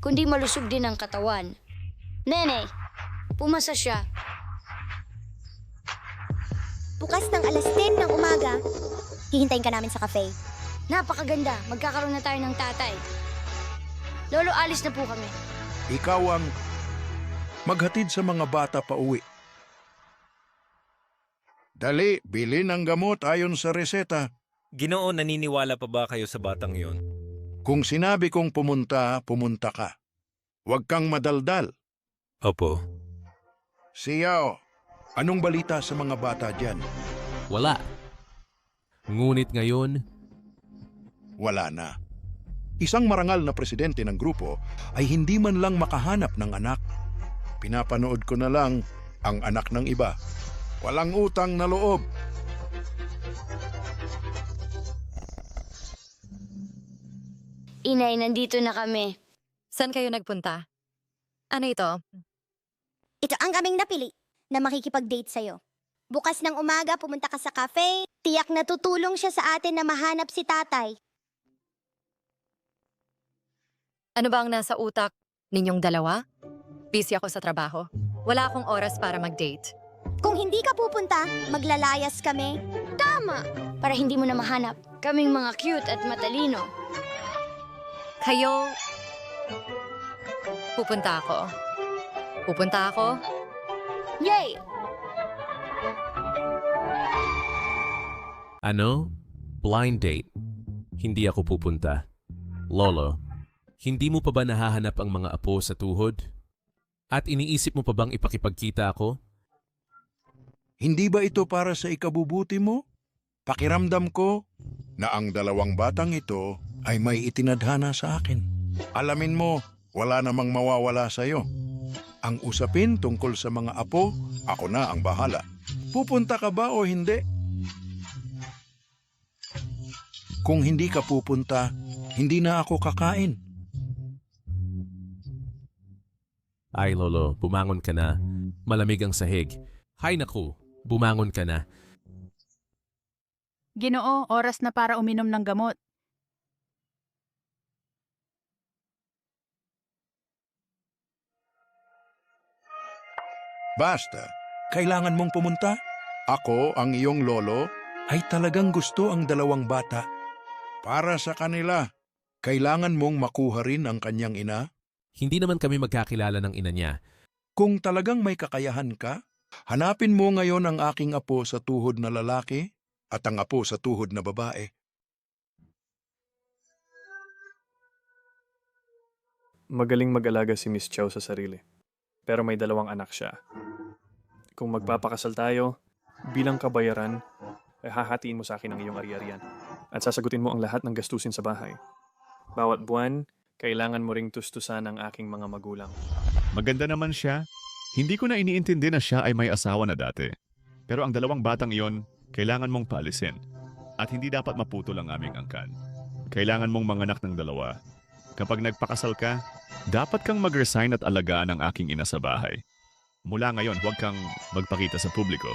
kundi malusog din ang katawan. Nene, pumasa siya. Bukas ng alas 10 ng umaga, hihintayin ka namin sa cafe. Napakaganda, magkakaroon na tayo ng tatay. Lolo, alis na po kami. Ikaw ang maghatid sa mga bata pa uwi. Dali, bili ng gamot ayon sa reseta. Ginoo, naniniwala pa ba kayo sa batang yon? Kung sinabi kong pumunta, pumunta ka. Huwag kang madaldal. Opo. Siyaw, anong balita sa mga bata dyan? Wala. Ngunit ngayon, wala na. Isang marangal na presidente ng grupo ay hindi man lang makahanap ng anak. Pinapanood ko na lang ang anak ng iba. Walang utang na loob. Inay, nandito na kami. Saan kayo nagpunta? Ano ito? Ito ang aming napili na makikipag-date sa'yo. Bukas ng umaga, pumunta ka sa cafe. Tiyak na tutulong siya sa atin na mahanap si tatay. Ano ba ang nasa utak ninyong dalawa? Busy ako sa trabaho. Wala akong oras para mag-date. Kung hindi ka pupunta, maglalayas kami. Tama! Para hindi mo na mahanap. Kaming mga cute at matalino. Kayo... Pupunta ako. Pupunta ako. Yay! Ano? Blind date. Hindi ako pupunta. Lolo, hindi mo pa ba nahahanap ang mga apo sa tuhod? At iniisip mo pa bang ipakipagkita ako? Hindi ba ito para sa ikabubuti mo? Pakiramdam ko na ang dalawang batang ito ay may itinadhana sa akin. Alamin mo, wala namang mawawala sa'yo. Ang usapin tungkol sa mga apo, ako na ang bahala. Pupunta ka ba o hindi? Kung hindi ka pupunta, hindi na ako kakain. Ay, Lolo, bumangon ka na. Malamig ang sahig. Hay naku, bumangon ka na. Ginoo, oras na para uminom ng gamot. Basta, kailangan mong pumunta. Ako, ang iyong lolo, ay talagang gusto ang dalawang bata. Para sa kanila, kailangan mong makuha rin ang kanyang ina. Hindi naman kami magkakilala ng ina niya. Kung talagang may kakayahan ka, hanapin mo ngayon ang aking apo sa tuhod na lalaki at ang apo sa tuhod na babae. Magaling mag-alaga si Miss Chow sa sarili. Pero may 2 anak siya. Kung magpapakasal tayo, bilang kabayaran, ay hahatiin mo sa akin ang iyong ari-arian. At sasagutin mo ang lahat ng gastusin sa bahay. Bawat buwan, kailangan mo ring tustusan ang aking mga magulang. Maganda naman siya. Hindi ko na iniintindi na siya ay may asawa na dati. Pero ang 2 batang iyon, kailangan mong paalisin. At hindi dapat maputol ang aming angkan. Kailangan mong manganak ng 2. Kapag nagpakasal ka, dapat kang mag-resign at alagaan ang aking ina sa bahay. Mula ngayon, huwag kang magpakita sa publiko.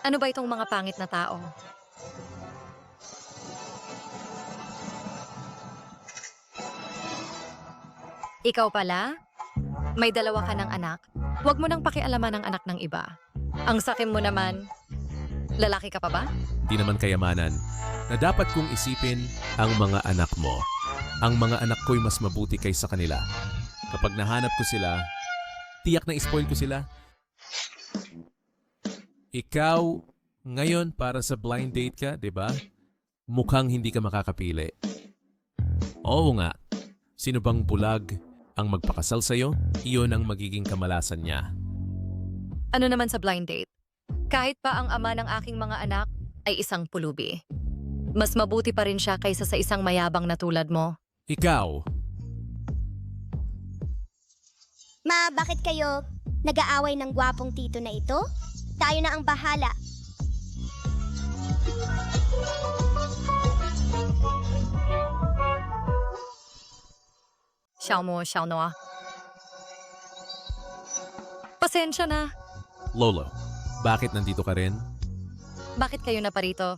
Ano ba itong mga pangit na tao? Ikaw pala? May 2 ka ng anak? Huwag mo nang pakialaman ang anak ng iba. Ang sakim mo naman, lalaki ka pa ba? Di naman kayamanan na dapat kong isipin ang mga anak mo. Ang mga anak ko'y mas mabuti kaysa kanila. Kapag nahanap ko sila, tiyak na ispoil ko sila. Ikaw, ngayon para sa blind date ka, di ba? Mukhang hindi ka makakapili. Oo nga, sino bang bulag ang magpakasal sa'yo? Iyon ang magiging kamalasan niya. Ano naman sa blind date? Kahit pa ang ama ng aking mga anak ay isang pulubi. Mas mabuti pa rin siya kaysa sa isang mayabang na tulad mo. Ikaw, Ma, bakit kayo nag-aaway ng gwapong tito na ito? Tayo na ang bahala. Xiao no. Pasensya na. Lolo, bakit nandito ka rin? Bakit kayo na parito?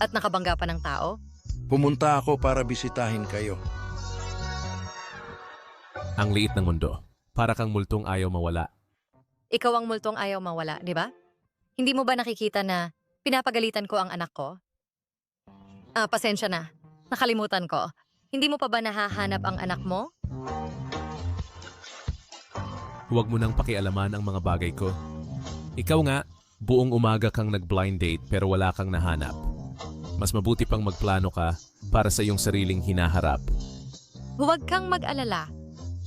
At nakabangga pa ng tao? Pumunta ako para bisitahin kayo. Ang liit ng mundo. Para kang multong ayaw mawala. Ikaw ang multong ayaw mawala, di ba? Hindi mo ba nakikita na pinapagalitan ko ang anak ko? Pasensya na. Nakalimutan ko. Hindi mo pa ba nahahanap ang anak mo? Huwag mo nang pakialaman ang mga bagay ko. Ikaw nga, buong umaga kang nag-blind date pero wala kang nahanap. Mas mabuti pang magplano ka para sa iyong sariling hinaharap. Huwag kang mag-alala.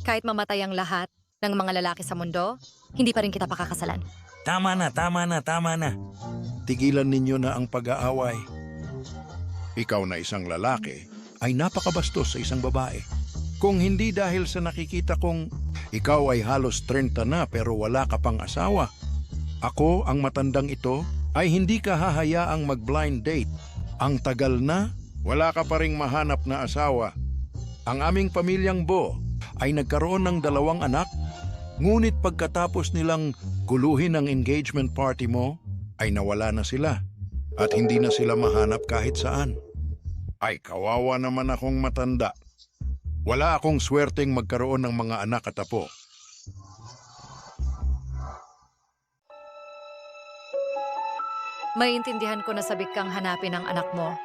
Kahit mamatay ang lahat ng mga lalaki sa mundo, hindi pa rin kita pakakasalan. Tama na. Tigilan ninyo na ang pag-aaway. Ikaw na isang lalaki ay napakabastos sa isang babae. Kung hindi dahil sa nakikita kong ikaw ay halos 30 na pero wala ka pang asawa, ako ang matandang ito ay hindi ka hahayaang mag-blind date. Ang tagal na, wala ka pa ring mahanap na asawa. Ang aming pamilyang Bo ay nagkaroon ng 2 anak, ngunit pagkatapos nilang guluhin ang engagement party mo, ay nawala na sila at hindi na sila mahanap kahit saan. Ay kawawa naman akong matanda. Wala akong swerteng magkaroon ng mga anak at apo. Maintindihan ko na sabik kang hanapin ang anak mo.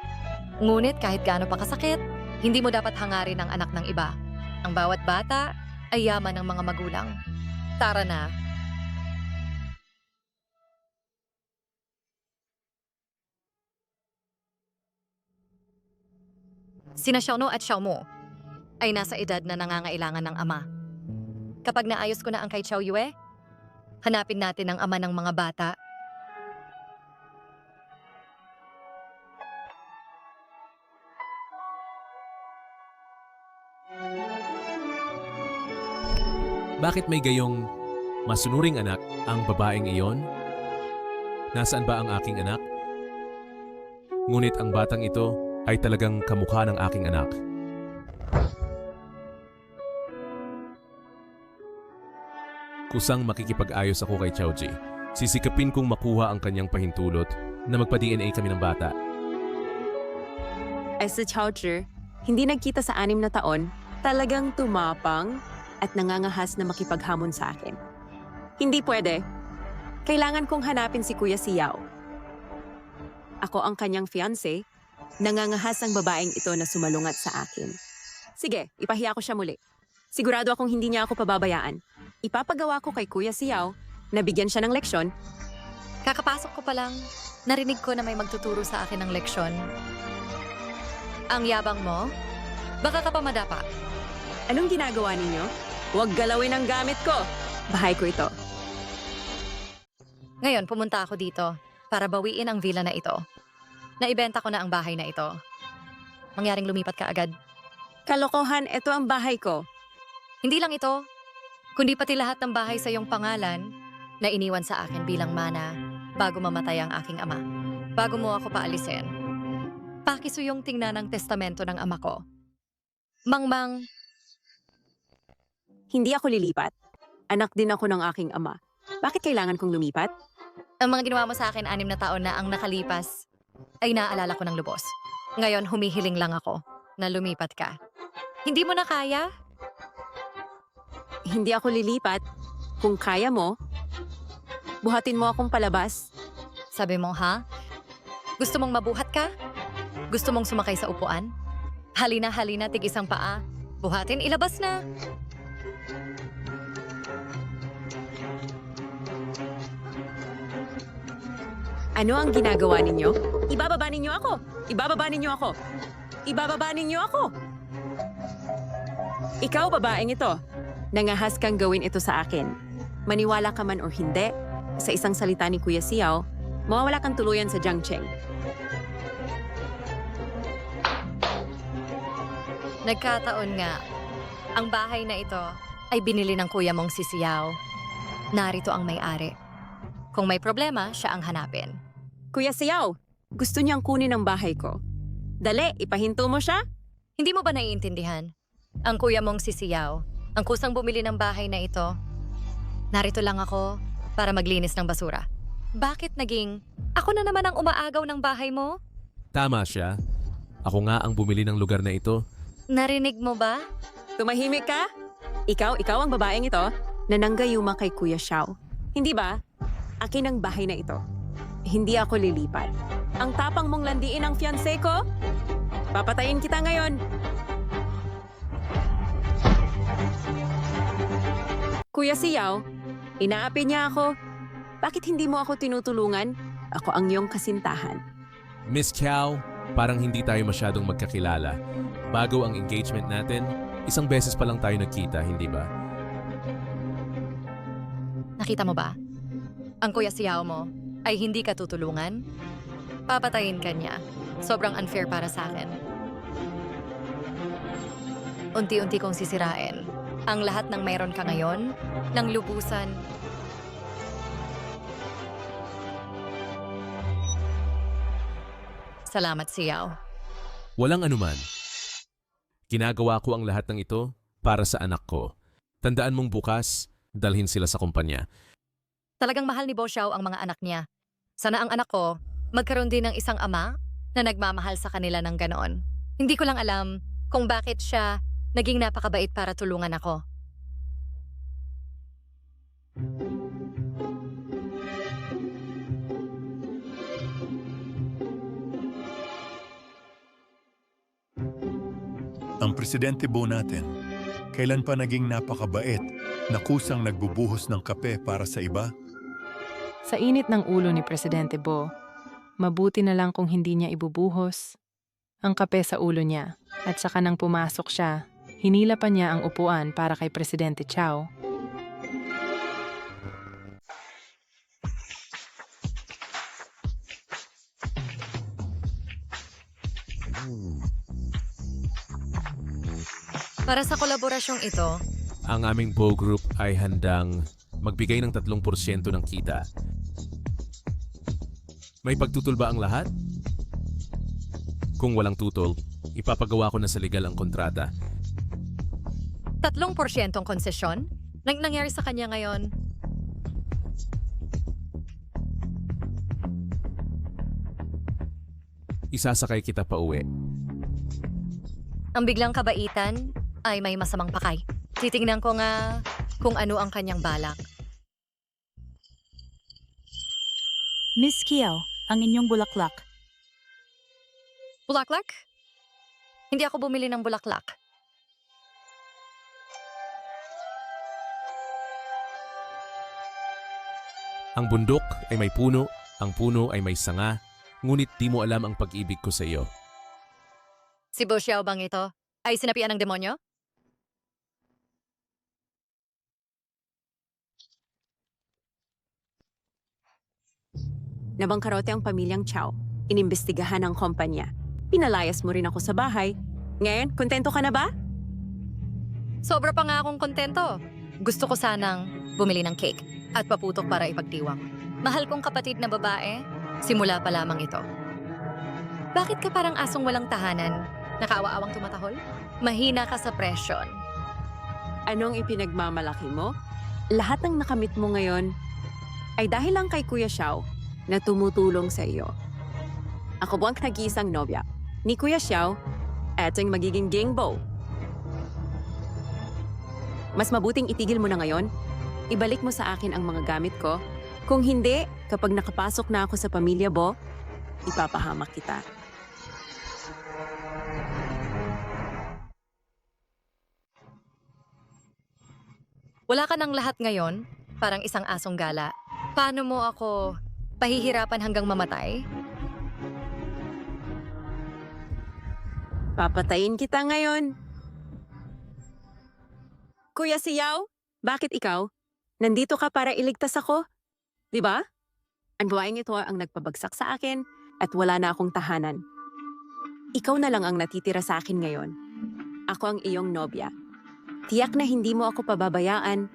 Ngunit kahit gaano pa kasakit, hindi mo dapat hangarin ang anak ng iba. Ang bawat bata ay yaman ng mga magulang. Tara na. Sina Xiaono at Xiaomo ay nasa edad na nangangailangan ng ama. Kapag naayos ko na ang kay Xiao Yue, hanapin natin ang ama ng mga bata. Bakit may gayong masunuring anak ang babaeng iyon? Nasaan ba ang aking anak? Ngunit ang batang ito ay talagang kamukha ng aking anak. Kusang makikipag-ayos ako kay Xiaoji. Sisikapin kong makuha ang kanyang pahintulot na magpa-DNA kami ng bata. Ay sa Chowcher, hindi nagkita sa 6 na taon, talagang tumapang at nangangahas na makipaghamon sa akin. Hindi pwede. Kailangan kong hanapin si Kuya Xiao. Ako ang kanyang fiancé, nangangahas ang babaeng ito na sumalungat sa akin. Sige, ipahiya ko siya muli. Sigurado akong hindi niya ako pababayaan. Ipapagawa ko kay Kuya Xiao na bigyan siya ng leksyon. Kakapasok ko pa lang, narinig ko na may magtuturo sa akin ng leksyon. Ang yabang mo? Baka ka pa madapa. Anong ginagawa ninyo? Huwag galawin ang gamit ko. Bahay ko ito. Ngayon, pumunta ako dito para bawiin ang villa na ito. Naibenta ko na ang bahay na ito. Mangyaring lumipat ka agad. Kalokohan, ito ang bahay ko. Hindi lang ito, kundi pati lahat ng bahay sa iyong pangalan na iniwan sa akin bilang mana bago mamatay ang aking ama. Bago mo ako paalisin, pakisuyong tingnan ang testamento ng ama ko. Mangmang, Hindi ako lilipat. Anak din ako ng aking ama. Bakit kailangan kong lumipat? ang mga ginawa mo sa akin 6 na taon na ang nakalipas ay naaalala ko ng lubos. Ngayon, humihiling lang ako na lumipat ka. Hindi mo na kaya? Hindi ako lilipat. Kung kaya mo, buhatin mo akong palabas. Sabi mo, ha? Gusto mong mabuhat ka? Gusto mong sumakay sa upuan? Halina, tig isang paa. Buhatin, ilabas na. Ano ang ginagawa ninyo? Ibababa ninyo ako! Ibababa ninyo ako! Ibababa ninyo ako! Ikaw, babaeng ito. Nangahas kang gawin ito sa akin. Maniwala ka man o hindi, sa isang salita ni Kuya Xiao, mawawala kang tuluyan sa Jiangcheng. Nagkataon nga, ang bahay na ito ay binili ng kuya mong si Xiao. Narito ang may-ari. Kung may problema, siya ang hanapin. Kuya Xiao, gusto niyang kunin ang bahay ko. Dali, ipahinto mo siya? Hindi mo ba naiintindihan? Ang kuya mong si Xiao, ang kusang bumili ng bahay na ito. Narito lang ako para maglinis ng basura. Bakit naging ako na naman ang umaagaw ng bahay mo? Tama siya. Ako nga ang bumili ng lugar na ito. Narinig mo ba? Tumahimik ka? Ikaw ang babaeng ito na nanggayuma kay Kuya Xiao. Hindi ba? Akin ang bahay na ito. Hindi ako lilipat. Ang tapang mong landiin ang fiancé ko? Papatayin kita ngayon. Kuya Xiao, inaapi niya ako. Bakit hindi mo ako tinutulungan? Ako ang iyong kasintahan. Miss Chow, parang hindi tayo masyadong magkakilala. Bago ang engagement natin, isang beses pa lang tayo nagkita, hindi ba? Nakita mo ba? Ang kuya Xiao mo ay hindi ka tutulungan? Papatayin ka niya. Sobrang unfair para sa akin. Unti-unti kong sisirain ang lahat ng mayroon ka ngayon ng lubusan. Salamat, Xiao. Walang anuman. Ginagawa ko ang lahat ng ito para sa anak ko. Tandaan mong bukas, dalhin sila sa kumpanya. Talagang mahal ni Bo Xiao ang mga anak niya. Sana ang anak ko magkaroon din ng isang ama na nagmamahal sa kanila ng ganoon. Hindi ko lang alam kung bakit siya Naging napakabait para tulungan ako. Ang Presidente Bo natin, kailan pa naging napakabait na kusang nagbubuhos ng kape para sa iba? Sa init ng ulo ni Presidente Bo, mabuti na lang kung hindi niya ibubuhos ang kape sa ulo niya at saka nang pumasok siya, hinila pa niya ang upuan para kay Presidente Chow. Para sa kolaborasyong ito, Ang aming Bo Group ay handang magbigay ng 3% ng kita. May pagtutol ba ang lahat? Kung walang tutol, ipapagawa ko na sa legal ang kontrata. 3% konsesyon? Nangyari sa kanya ngayon? Isasakay kita pa uwi. Ang biglang kabaitan ay may masamang pakay. Titingnan ko nga kung ano ang kanyang balak. Miss Kiao, ang inyong bulaklak. Bulaklak? Hindi ako bumili ng bulaklak. Ang bundok ay may puno, ang puno ay may sanga, ngunit di mo alam ang pag-ibig ko sa iyo. Si Bo Xiao bang ito? Ay sinapian ng demonyo? Nabangkarote ang pamilyang Chow. Inimbestigahan ang kumpanya. Pinalayas mo rin ako sa bahay. Ngayon, kontento ka na ba? Sobra pa nga akong kontento. Gusto ko sanang bumili ng cake at paputok para ipagdiwang. Mahal kong kapatid na babae, simula pa lamang ito. Bakit ka parang asong walang tahanan? Nakaawa-awang tumatahol? Mahina ka sa presyon. Anong ipinagmamalaki mo? Lahat ng nakamit mo ngayon ay dahil lang kay Kuya Xiao na tumutulong sa iyo. Ako po ang nag-iisang nobya ni Kuya Xiao, eto yung magiging gingbo. Mas mabuting itigil mo na ngayon. Ibalik mo sa akin ang mga gamit ko. Kung hindi, kapag nakapasok na ako sa pamilya Bo, ipapahamak kita. Wala ka ng lahat ngayon, parang isang asong gala. Paano mo ako pahihirapan hanggang mamatay? Papatayin kita ngayon. Kuya Xiao, bakit ikaw? Nandito ka para iligtas ako? Di ba? Ang babaeng ito ang nagpabagsak sa akin at wala na akong tahanan. Ikaw na lang ang natitira sa akin ngayon. Ako ang iyong nobya. Tiyak na hindi mo ako pababayaan.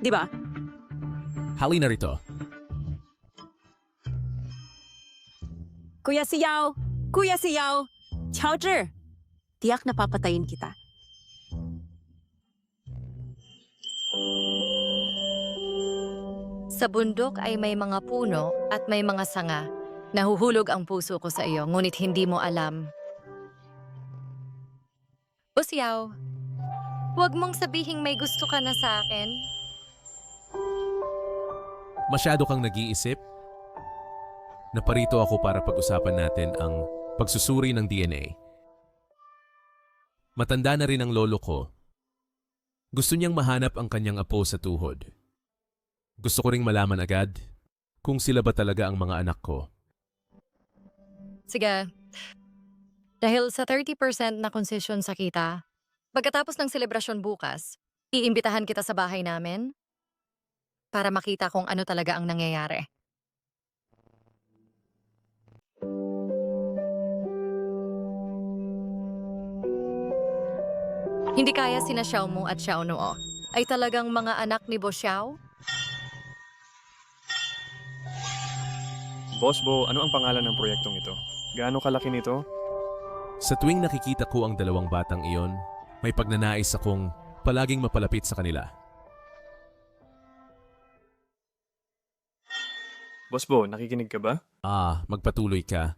Di ba? Halina rito. Kuya Xiao! Kuya Xiao! Chowder! Tiyak na papatayin kita. Sa bundok ay may mga puno at may mga sanga. Nahuhulog ang puso ko sa iyo, ngunit hindi mo alam. Bo Xiao, huwag mong sabihing may gusto ka na sa akin. Masyado kang nag-iisip? Naparito ako para pag-usapan natin ang pagsusuri ng DNA. Matanda na rin ang lolo ko. Gusto niyang mahanap ang kanyang apo sa tuhod. Gusto ko ring malaman agad kung sila ba talaga ang mga anak ko. Sige, dahil sa 30% na konsesyon sa kita, pagkatapos ng selebrasyon bukas, iimbitahan kita sa bahay namin para makita kung ano talaga ang nangyayari. Hindi kaya sina Xiao Mu at Xiao Nuo ay talagang mga anak ni Bo Xiao? Boss Bo, ano ang pangalan ng proyektong ito? Gaano kalaki nito? Sa tuwing nakikita ko ang dalawang batang iyon, may pagnanais akong palaging mapalapit sa kanila. Boss Bo, nakikinig ka ba? Magpatuloy ka.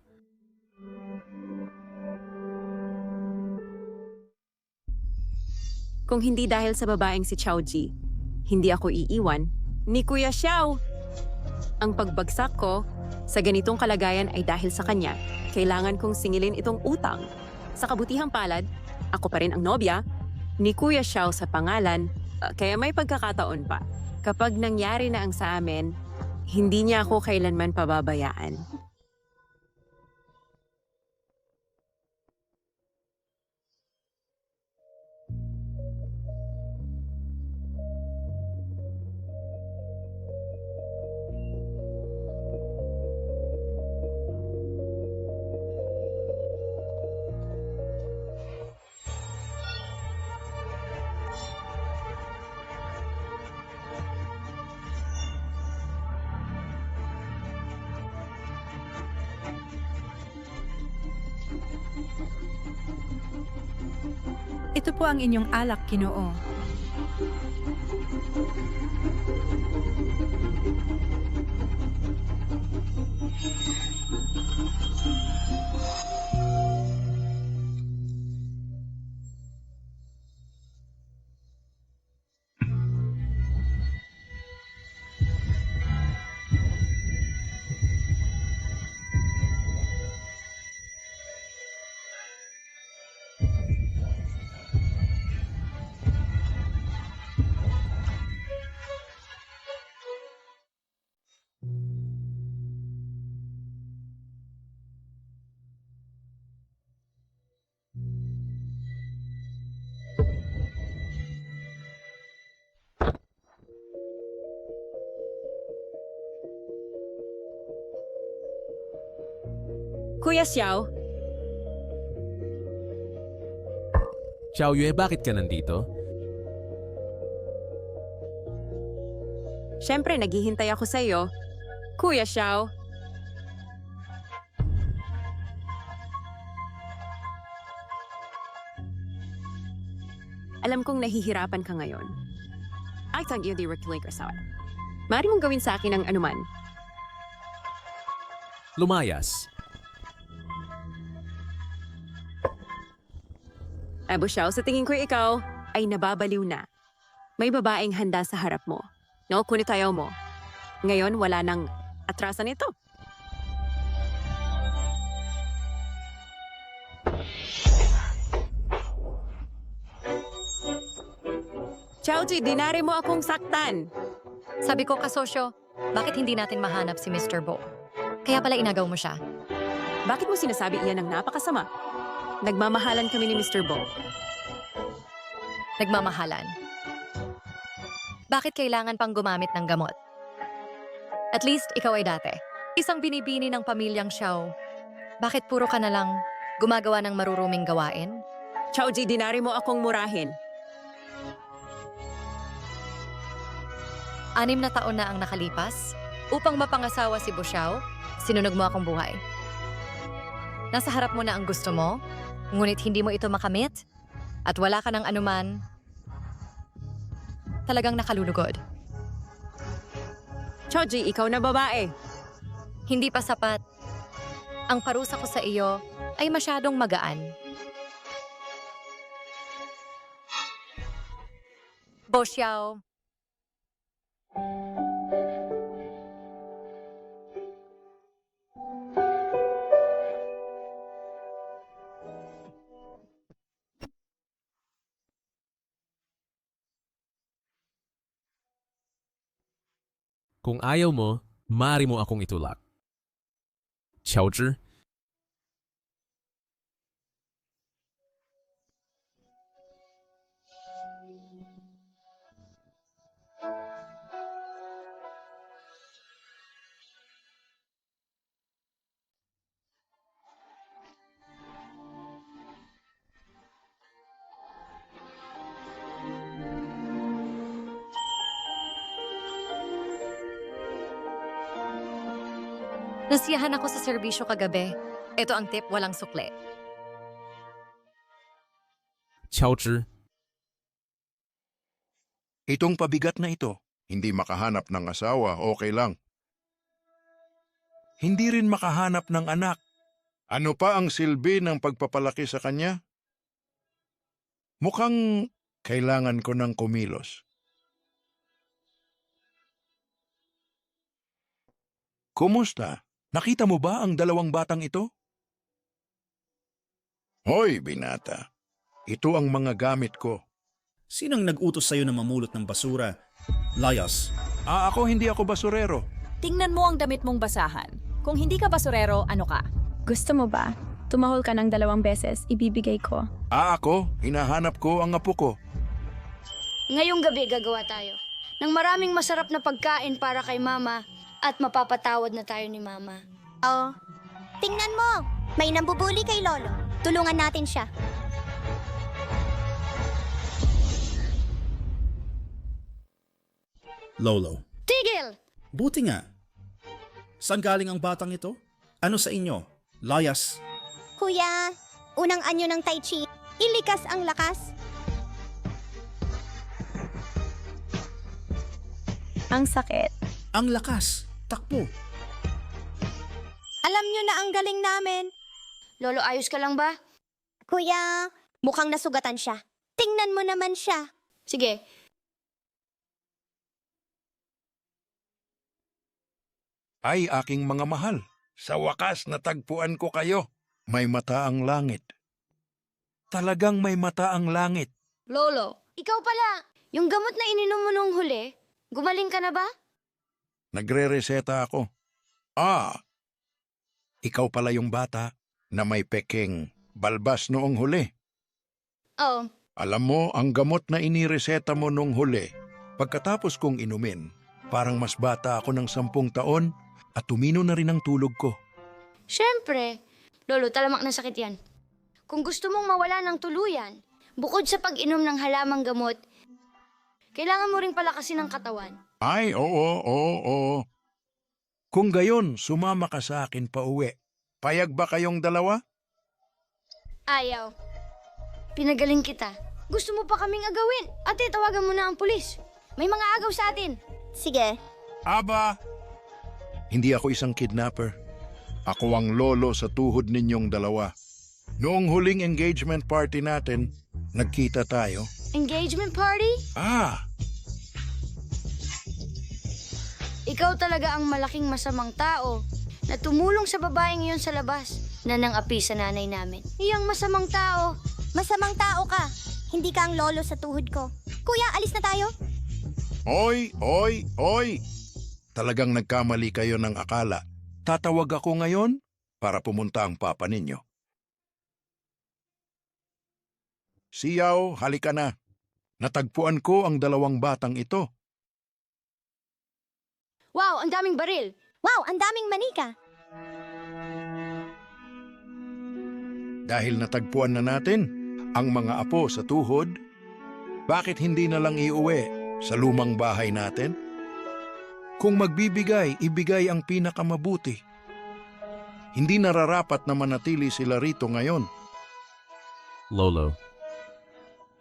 Kung hindi dahil sa babaeng si Xiao Ji, hindi ako iiwan ni Kuya Xiao. Ang pagbagsak ko sa ganitong kalagayan ay dahil sa kanya. Kailangan kong singilin itong utang. Sa kabutihang palad, ako pa rin ang nobya ni Kuya Xiao sa pangalan, kaya may pagkakataon pa. Kapag nangyari na ang sa amin, hindi niya ako kailanman pababayaan. Ito po ang inyong alak, Ginoo. Kuya Xiao, Xiao Yue, bakit ka nandito? syempre naghihintay ako sa iyo. Kuya Xiao. Alam kong nahihirapan ka ngayon. I thought you were killing yourself. Maaari mong gawin sa akin ang anuman. Lumayas. Abu Xiao, sa tingin ko ikaw ay nababaliw na. May babaeng handa sa harap mo. No, kunit ayaw mo. Ngayon, wala nang atrasan ito. Xiaoji, dinari mo akong saktan. Sabi ko, kasosyo, bakit hindi natin mahanap si Mr. Bo? Kaya pala inagaw mo siya. Bakit mo sinasabi iyan ng napakasama? Nagmamahalan kami ni Mr. Bo. Nagmamahalan. Bakit kailangan pang gumamit ng gamot? At least, ikaw ay dati. Isang binibini ng pamilyang Xiao. Bakit puro ka na lang gumagawa ng maruruming gawain? Xiaoji, dinari mo akong murahin. 6 na taon na ang nakalipas. Upang mapangasawa si Bu Xiao, sinunog mo akong buhay. Nasa harap mo na ang gusto mo, ngunit hindi mo ito makamit, at wala ka ng anuman, talagang nakalulugod. Xiaoji, ikaw na babae. Hindi pa sapat. Ang parusa ko sa iyo ay masyadong magaan. Bu Xiao. Kung ayaw mo, maaari mo akong itulak. Xiaozhi? Nasiyahan ako sa serbisyo kagabi. Ito ang tip, walang sukle. Xiaozhi? Itong pabigat na ito, hindi makahanap ng asawa, okay lang. Hindi rin makahanap ng anak. Ano pa ang silbi ng pagpapalaki sa kanya? Mukhang Kailangan ko ng kumilos. Kumusta? Nakita mo ba ang dalawang batang ito? Hoy, binata. Ito ang mga gamit ko. Sinang nag-utos sa'yo na mamulot ng basura? Layas. Hindi ako basurero. Tingnan mo ang damit mong basahan. Kung hindi ka basurero, ano ka? Gusto mo ba? Tumahol ka ng 2 beses, ibibigay ko. Ako, hinahanap ko ang apo ko. Ngayong gabi gagawa tayo ng maraming masarap na pagkain para kay Mama at mapapatawad na tayo ni Mama. Oh, tingnan mo. May nambubuli kay Lolo. Tulungan natin siya. Lolo. Tigil! Buti nga. Saan galing ang batang ito? Ano sa inyo? Layas. Kuya, unang anyo ng Tai Chi. Ilikas ang lakas. Ang sakit. Ang lakas. Takbo. Alam nyo na ang galing namin. Lolo, ayos ka lang ba? Kuya, mukhang nasugatan siya. Tingnan mo naman siya. Sige. Ay, aking mga mahal. Sa wakas, natagpuan ko kayo. May mata ang langit. Talagang may mata ang langit. Lolo, ikaw pala. Yung gamot na ininom mo nung huli, gumaling ka na ba? Nagre-reseta ako. Ikaw pala yung bata na may peking balbas noong huli. Oo. Alam mo, ang gamot na inireseta mo nung huli, pagkatapos kong inumin, parang mas bata ako ng 10 taon at tumino na rin ang tulog ko. Siyempre. Lolo, talamak na sakit yan. Kung gusto mong mawala ng tuluyan, bukod sa pag-inom ng halamang gamot, kailangan mo ring palakasin ang katawan. Ay, oo. Kung gayon, sumama ka sa akin pa uwi. Payag ba kayong dalawa? Ayaw. Pinagaling kita. Gusto mo pa kaming agawin? Ate, tawagan mo na ang pulis. May mga agaw sa atin. Sige. Aba! Hindi ako isang kidnapper. Ako ang lolo sa tuhod ninyong dalawa. Noong huling engagement party natin, nagkita tayo. Engagement party? Ikaw talaga ang malaking masamang tao na tumulong sa babaeng iyon sa labas na nang-api sa nanay namin. Iyang masamang tao. Masamang tao ka. Hindi ka ang lolo sa tuhod ko. Kuya, alis na tayo. Oy! Talagang nagkamali kayo ng akala. Tatawag ako ngayon para pumunta ang papa ninyo. Siyaw, halika na. Natagpuan ko ang 2 batang ito. Wow, ang daming baril. Wow, ang daming manika. Dahil natagpuan na natin ang mga apo sa tuhod, bakit hindi na lang iuwi sa lumang bahay natin? Kung magbibigay, ibigay ang pinakamabuti. Hindi nararapat na manatili sila rito ngayon. Lolo,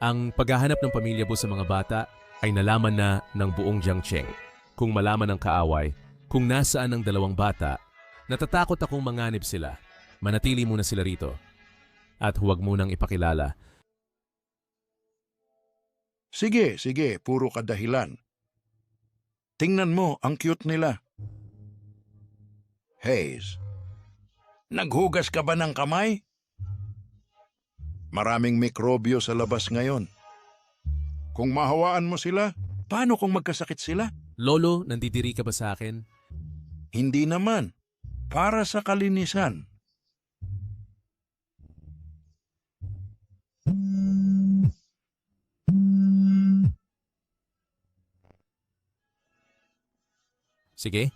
ang paghahanap ng pamilya po sa mga bata ay nalaman na ng buong Jiangcheng. Kung malaman ng kaaway, kung nasaan ang 2 bata, natatakot akong manganib sila. Manatili muna sila rito. At huwag munang ipakilala. Sige, puro kadahilan. Tingnan mo, ang cute nila. Hayes, naghugas ka ba ng kamay? Maraming mikrobyo sa labas ngayon. Kung mahawaan mo sila, paano kung magkasakit sila? Lolo, nandidiri ka ba sa akin? Hindi naman. Para sa kalinisan. Sige.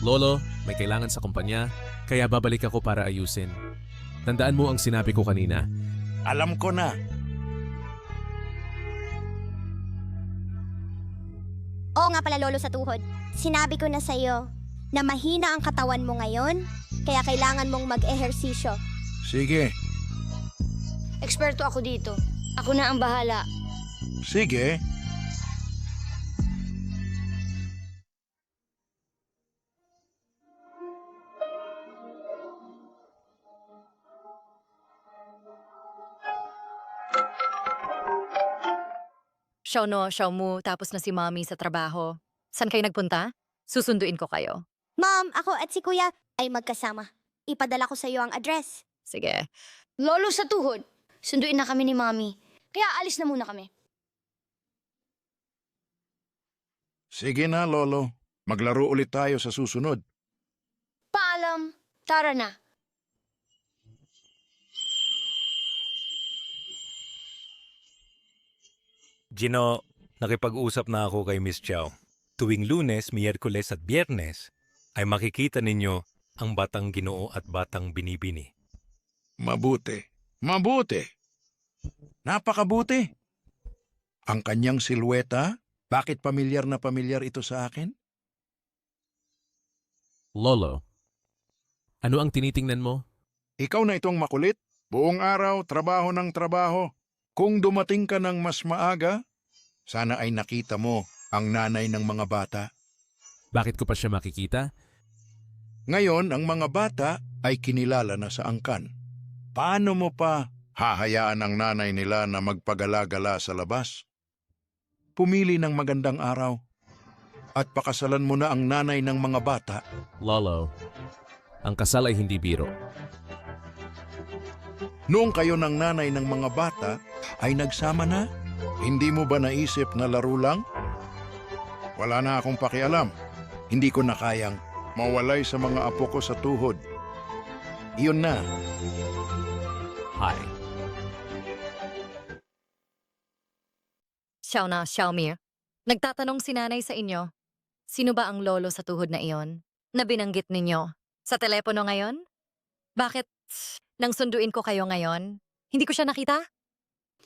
Lolo, may kailangan sa kumpanya, kaya babalik ako para ayusin. Tandaan mo ang sinabi ko kanina. Alam ko na. Oo nga pala, lolo sa tuhod. Sinabi ko na sa'yo na mahina ang katawan mo ngayon, kaya kailangan mong mag-ehersisyo. Sige. Eksperto ako dito. Ako na ang bahala. Sige. Xiao Mu, tapos na si Mommy sa trabaho. San kayo nagpunta? Susunduin ko kayo. Mom, ako at si Kuya ay magkasama. Ipadala ko sa iyo ang address. Sige. Lolo sa tuhod. Sunduin na kami ni Mami. Kaya alis na muna kami. Sige na, Lolo. Maglaro ulit tayo sa susunod. Paalam. Tara na. Gino, nakipag-usap na ako kay Miss Chow. Tuwing Lunes, Miyerkules at Biyernes ay makikita ninyo ang Batang Ginoo at Batang Binibini. Mabuti. Mabuti. Napakabuti. Ang kanyang silweta, bakit pamilyar na pamilyar ito sa akin? Lolo, ano ang tinitingnan mo? Ikaw na itong makulit. Buong araw, trabaho ng trabaho. Kung dumating ka ng mas maaga, sana ay nakita mo ang nanay ng mga bata. Bakit ko pa siya makikita? Ngayon, ang mga bata ay kinilala na sa angkan. Paano mo pa hahayaan ang nanay nila na magpagala-gala sa labas? Pumili ng magandang araw at pakasalan mo na ang nanay ng mga bata. Lolo, ang kasal ay hindi biro. Noong kayo ng nanay ng mga bata ay nagsama na, hindi mo ba naisip na laro lang? Wala na akong pakialam. Hindi ko na kayang mawalay sa mga apo ko sa tuhod. Iyon na. Hi. Xiaomir, nagtatanong si nanay sa inyo, sino ba ang lolo sa tuhod na iyon na binanggit ninyo sa telepono ngayon? Bakit nang sunduin ko kayo ngayon, hindi ko siya nakita?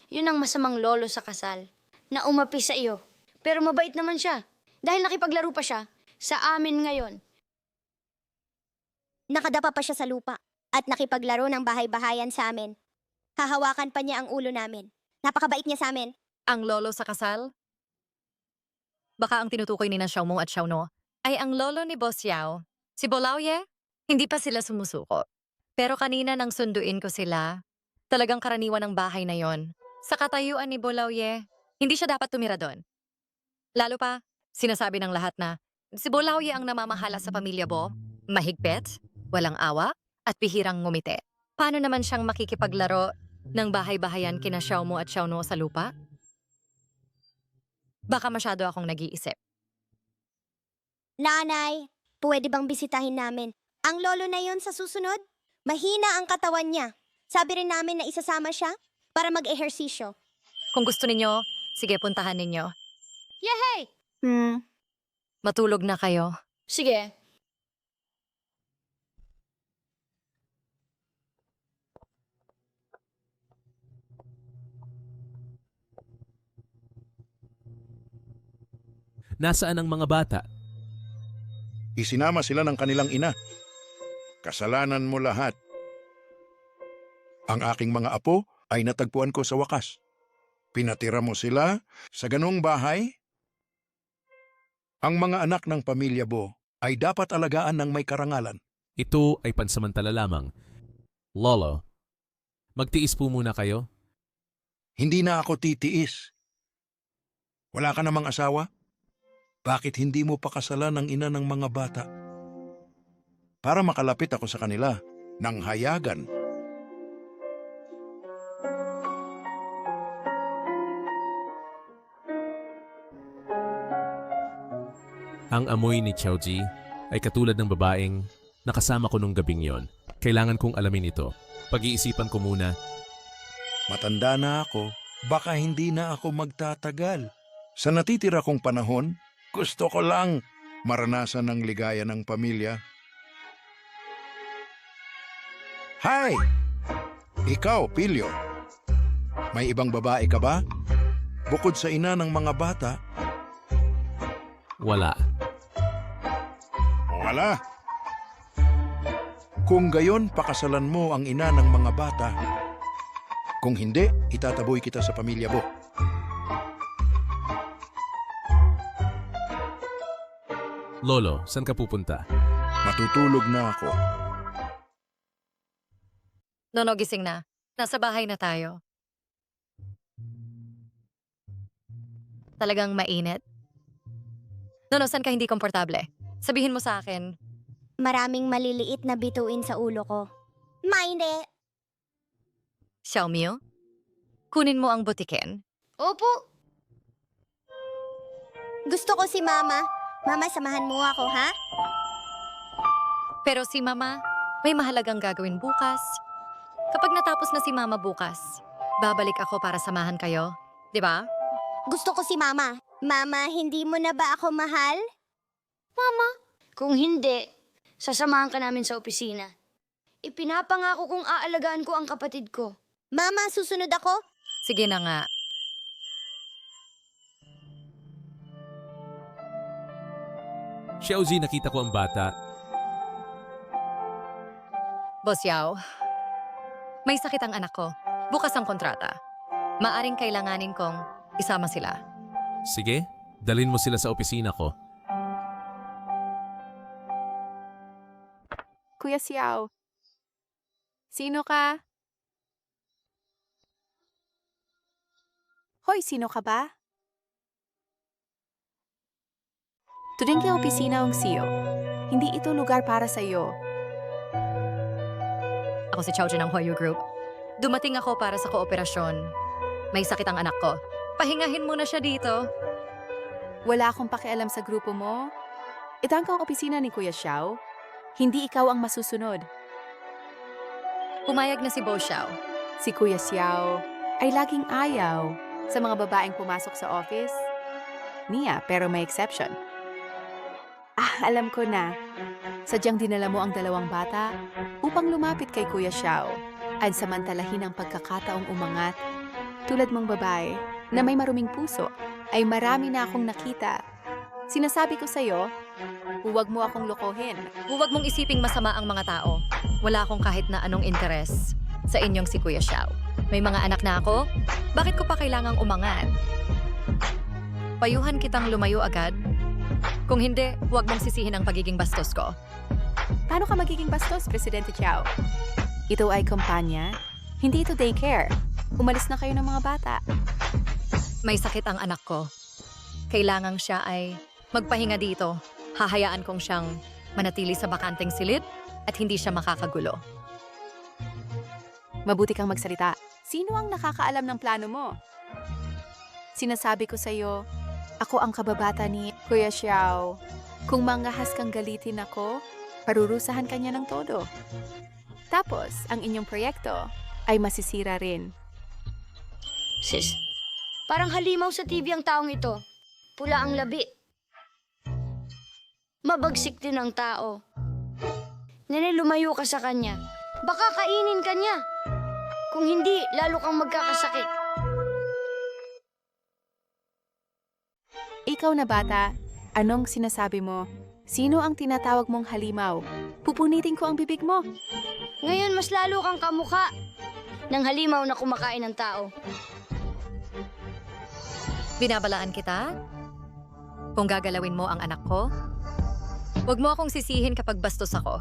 Yun ang masamang lolo sa kasal, na umapi sa iyo. Pero mabait naman siya, dahil nakipaglaro pa siya sa amin ngayon. Nakadapa pa siya sa lupa at nakipaglaro ng bahay-bahayan sa amin. Hahawakan pa niya ang ulo namin. Napakabait niya sa amin. Ang lolo sa kasal? Baka ang tinutukoy ni na Xiaomu at Xiaono ay ang lolo ni Boss Yao, si Bolauye. Hindi pa sila sumusuko. Pero kanina nang sunduin ko sila, talagang karaniwan ng bahay na yon. Sa katayuan ni Bolauye, hindi siya dapat tumira doon. Lalo pa, sinasabi ng lahat na si Bolauye ang namamahala sa pamilya Bo, mahigpit, walang awa, at bihirang ngumiti. Paano naman siyang makikipaglaro ng bahay-bahayan kina Xiaomu at Xiaono sa lupa? Baka masyado akong nag-iisip. Nanay, pwede bang bisitahin namin ang lolo na yon sa susunod? Mahina ang katawan niya. Sabi rin namin na isasama siya para mag-ehersisyo. Kung gusto ninyo, sige puntahan ninyo. Yehey! Matulog na kayo. Sige. Nasaan ang mga bata? Isinama sila ng kanilang ina. Kasalanan mo lahat. Ang aking mga apo ay natagpuan ko sa wakas. Pinatira mo sila sa ganung bahay? Ang mga anak ng pamilya Bo ay dapat alagaan ng may karangalan. Ito ay pansamantala lamang. Lolo, magtiis po muna kayo. Hindi na ako titiis. Wala ka namang asawa? Bakit hindi mo pakasalan ang ina ng mga bata? Para makalapit ako sa kanila ng hayagan. Ang amoy ni Xiaoji ay katulad ng babaeng nakasama ko nung gabing yon. Kailangan kong alamin ito. Pag-iisipan ko muna. Matanda na ako, baka hindi na ako magtatagal. Sa natitira kong panahon, gusto ko lang maranasan ang ligaya ng pamilya. Hi! Ikaw, Pilyo. May ibang babae ka ba? Bukod sa ina ng mga bata? Wala. Wala. Kung gayon, pakasalan mo ang ina ng mga bata. Kung hindi, itataboy kita sa pamilya mo. Lolo, saan ka pupunta? Matutulog na ako. Nono, gising na. Nasa bahay na tayo. Talagang mainit? No, saan ka hindi komportable? Sabihin mo sa akin. Maraming maliliit na bituin sa ulo ko. Hindi. Xiaomiu, kunin mo ang butikin. Opo. Gusto ko si Mama. Mama, samahan mo ako, ha? Pero si Mama, may mahalagang gagawin bukas. Kapag natapos na si Mama bukas, babalik ako para samahan kayo. Di ba? Gusto ko si Mama. Mama, hindi mo na ba ako mahal? Mama, kung hindi, sasamahan ka namin sa opisina. Ipinapangako kong aalagaan ko ang kapatid ko. Mama, susunod ako? Sige na nga. Xiaozi, nakita ko ang bata. Boss Yao, may sakit ang anak ko. Bukas ang kontrata. Maaring kailanganin kong isama sila. Sige, dalhin mo sila sa opisina ko. Kuya Xiao, sino ka? Hoy, sino ka ba? Tuding kay opisina ang CEO. Hindi ito lugar para sa iyo. Ako si Chao Jun ng Hoyo Group. Dumating ako para sa kooperasyon. May sakit ang anak ko. Pahingahin mo na siya dito. Wala akong pakialam sa grupo mo. Ito ang opisina ni Kuya Xiao. Hindi ikaw ang masusunod. Pumayag na si Bo Xiao. Si Kuya Xiao ay laging ayaw sa mga babaeng pumasok sa office. Niya, pero may exception. Alam ko na. Sadyang dinala mo ang dalawang bata upang lumapit kay Kuya Xiao at samantalahin ang pagkakataong umangat. Tulad mong babae na may maruming puso ay marami na akong nakita. Sinasabi ko sa'yo, huwag mo akong lokohin. Huwag mong isiping masama ang mga tao. Wala akong kahit na anong interes sa inyong si Kuya Xiao. May mga anak na ako? Bakit ko pa kailangang umangat? Payuhan kitang lumayo agad? Kung hindi, huwag mong sisihin ang pagiging bastos ko. Paano ka magiging bastos, Presidente Xiao? Ito ay kumpanya, hindi ito daycare. Umalis na kayo ng mga bata. May sakit ang anak ko. Kailangang siya ay magpahinga dito. Hahayaan kong siyang manatili sa bakanteng silid at hindi siya makakagulo. Mabuti kang magsalita. Sino ang nakakaalam ng plano mo? Sinasabi ko sa'yo, ako ang kababata ni Kuya Xiao. Kung mangahas kang galitin ako, parurusahan kanya ng todo. Tapos, ang inyong proyekto ay masisira rin. Sis, parang halimaw sa TV ang taong ito. Pula ang labi. Mabagsik din ang tao. Nene, lumayo ka sa kanya. Baka kainin ka niya. Kung hindi, lalo kang magkakasakit. Ikaw na bata, anong sinasabi mo? Sino ang tinatawag mong halimaw? Pupunitin ko ang bibig mo. Ngayon, mas lalo kang kamukha ng halimaw na kumakain ng tao. Binabalaan kita? Kung gagalawin mo ang anak ko? Huwag mo akong sisihin kapag bastos ako.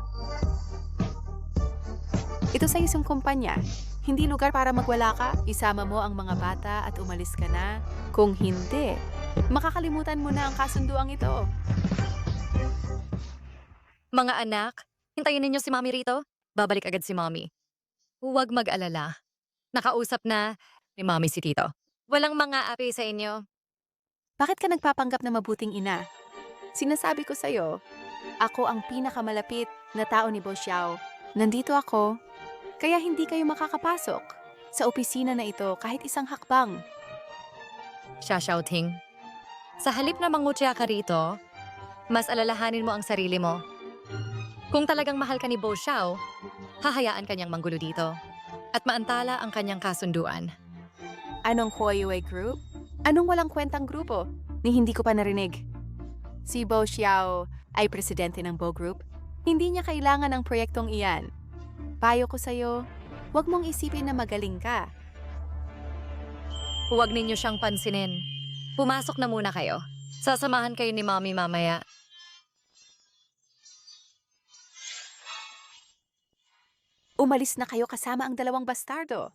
Ito sa isang kumpanya. Hindi lugar para magwala ka. Isama mo ang mga bata at umalis ka na. Kung hindi, makakalimutan mo na ang kasunduang ito. Mga anak, hintayin ninyo si Mommy rito. Babalik agad si Mommy. Huwag mag-alala. Nakausap na ni Mommy si Tito. Walang mga api sa inyo. Bakit ka nagpapanggap na mabuting ina? Sinasabi ko sa'yo, ako ang pinakamalapit na tao ni Bo Xiao. Nandito ako, kaya hindi kayo makakapasok sa opisina na ito kahit isang hakbang. Xia Xiaoting, sa halip na mangutya ka rito, mas alalahanin mo ang sarili mo. Kung talagang mahal ka ni Bo Xiao, hahayaan kanyang manggulo dito at maantala ang kanyang kasunduan. Anong Huawei Group? Anong walang kwentang grupo ni hindi ko pa narinig? Si Bo Xiao ay presidente ng Bo Group. Hindi niya kailangan ng proyektong iyan. Payo ko sa'yo, huwag mong isipin na magaling ka. Huwag ninyo siyang pansinin. Pumasok na muna kayo. Sasamahan kayo ni Mommy mamaya. Umalis na kayo kasama ang dalawang bastardo.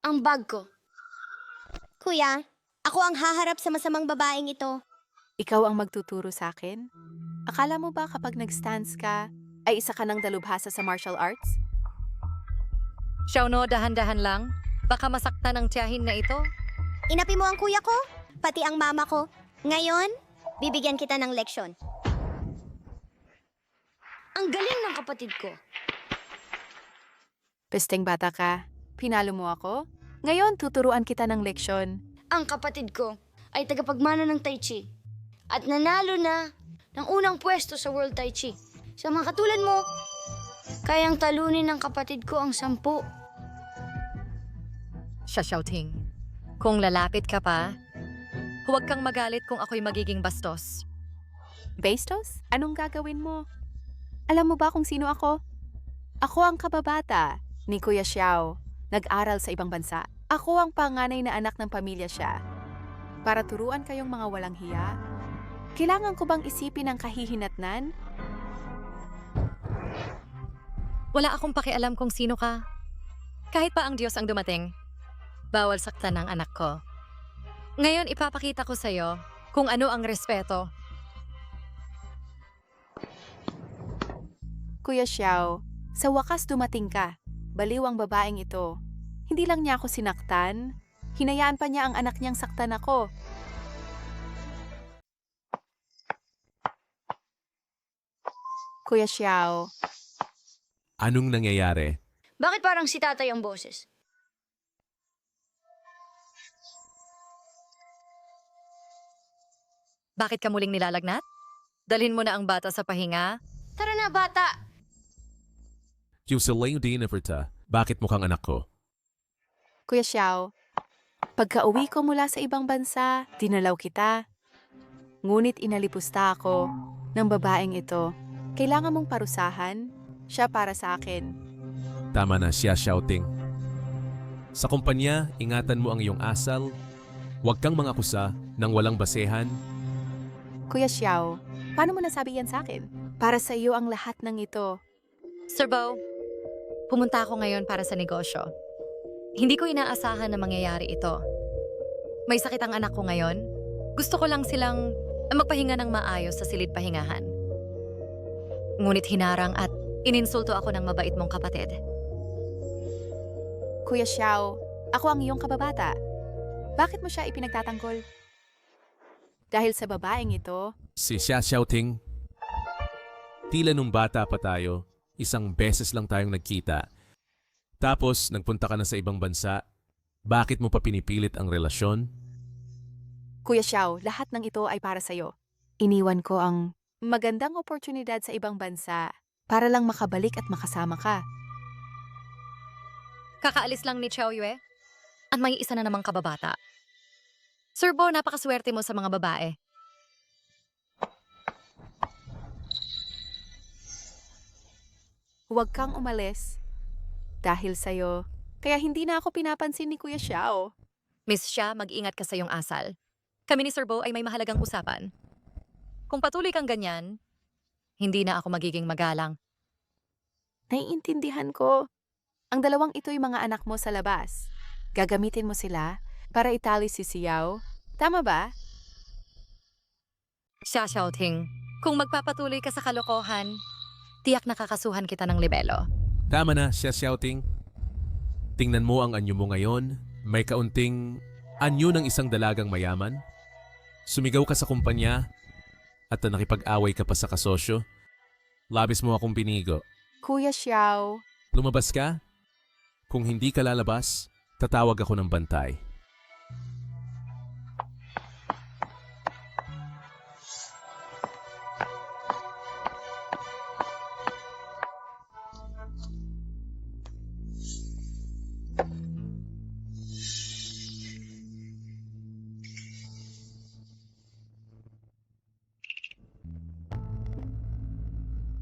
Ang bag ko. Kuya, ako ang haharap sa masamang babaeng ito. Ikaw ang magtuturo sa akin? Akala mo ba kapag nag-stance ka, ay isa ka ng dalubhasa sa martial arts? Xiaono, dahan-dahan lang. Baka masaktan ang tiyahin na ito. Inapi mo ang kuya ko, pati ang mama ko. Ngayon, bibigyan kita ng leksyon. Ang galing ng kapatid ko. Pesteng bata ka, pinalo mo ako? Ngayon, tuturuan kita ng leksyon. Ang kapatid ko ay tagapagmana ng Tai Chi at nanalo na ng unang pwesto sa World Tai Chi. Sa mga katulad mo, kayang talunin ng kapatid ko ang 10. Xiaoting, kung lalapit ka pa, huwag kang magalit kung ako'y magiging bastos. Bastos? Anong gagawin mo? Alam mo ba kung sino ako? Ako ang kababata ni Kuya Xiao, nag-aral sa ibang bansa. Ako ang panganay na anak ng pamilya siya. Para turuan kayong mga walang hiya, kailangan ko bang isipin ang kahihinatnan? Wala akong pakialam kung sino ka. Kahit pa ang Diyos ang dumating, bawal saktan ng anak ko. Ngayon ipapakita ko sa'yo kung ano ang respeto. Kuya Xiao, sa wakas dumating ka. Baliw ang babaeng ito. Hindi lang niya ako sinaktan, hinayaan pa niya ang anak niyang saktan ako. Kuya Xiao. Anong nangyayari? Bakit parang si tatay ang boses? Bakit ka muling nilalagnat? Dalhin mo na ang bata sa pahinga. Tara na, bata! Yusileo di Neferta, bakit mukhang anak ko? Kuya Xiao, pagka-uwi ko mula sa ibang bansa, dinalaw kita. Ngunit inalipusta ako ng babaeng ito. Kailangan mong parusahan, siya para sa akin. Tama na siya, Xiaoting. Sa kumpanya, ingatan mo ang iyong asal. Huwag kang mangakusa ng walang basehan. Kuya Xiao, paano mo nasabi yan sa akin? Para sa iyo ang lahat ng ito. Sir Bo, pumunta ako ngayon para sa negosyo. Hindi ko inaasahan na mangyayari ito. May sakit ang anak ko ngayon. Gusto ko lang silang magpahinga ng maayos sa silid pahingahan. Ngunit hinarang at ininsulto ako ng mabait mong kapatid. Kuya Xiao, ako ang iyong kababata. Bakit mo siya ipinagtatanggol? Dahil sa babaeng ito, Si Xia Xiaoting, tila nung bata pa tayo, isang beses lang tayong nagkita. Tapos, nagpunta ka na sa ibang bansa. Bakit mo pa pinipilit ang relasyon? Kuya Xiao, lahat ng ito ay para sa'yo. Iniwan ko ang magandang oportunidad sa ibang bansa para lang makabalik at makasama ka. Kakaalis lang ni Xiao Yue at may isa na namang kababata. Sir Bo, napakaswerte mo sa mga babae. Huwag kang umalis. Dahil sa'yo, kaya hindi na ako pinapansin ni Kuya Xiao. Miss Xia, mag-ingat ka sa iyong asal. Kami ni Sir Bo ay may mahalagang usapan. Kung patuloy kang ganyan, hindi na ako magiging magalang. Naiintindihan ko. Ang dalawang ito'y mga anak mo sa labas. Gagamitin mo sila para itali si Xiao. Tama ba? Xia Xiaoting, kung magpapatuloy ka sa kalokohan, tiyak nakakasuhan kita ng libelo. Tama na, Xia Xiaoting. Tingnan mo ang anyo mo ngayon. May kaunting anyo ng isang dalagang mayaman. Sumigaw ka sa kumpanya at nakipag-away ka pa sa kasosyo. Labis mo akong binigo. Kuya Xiao. Lumabas ka? Kung hindi ka lalabas, tatawag ako ng bantay.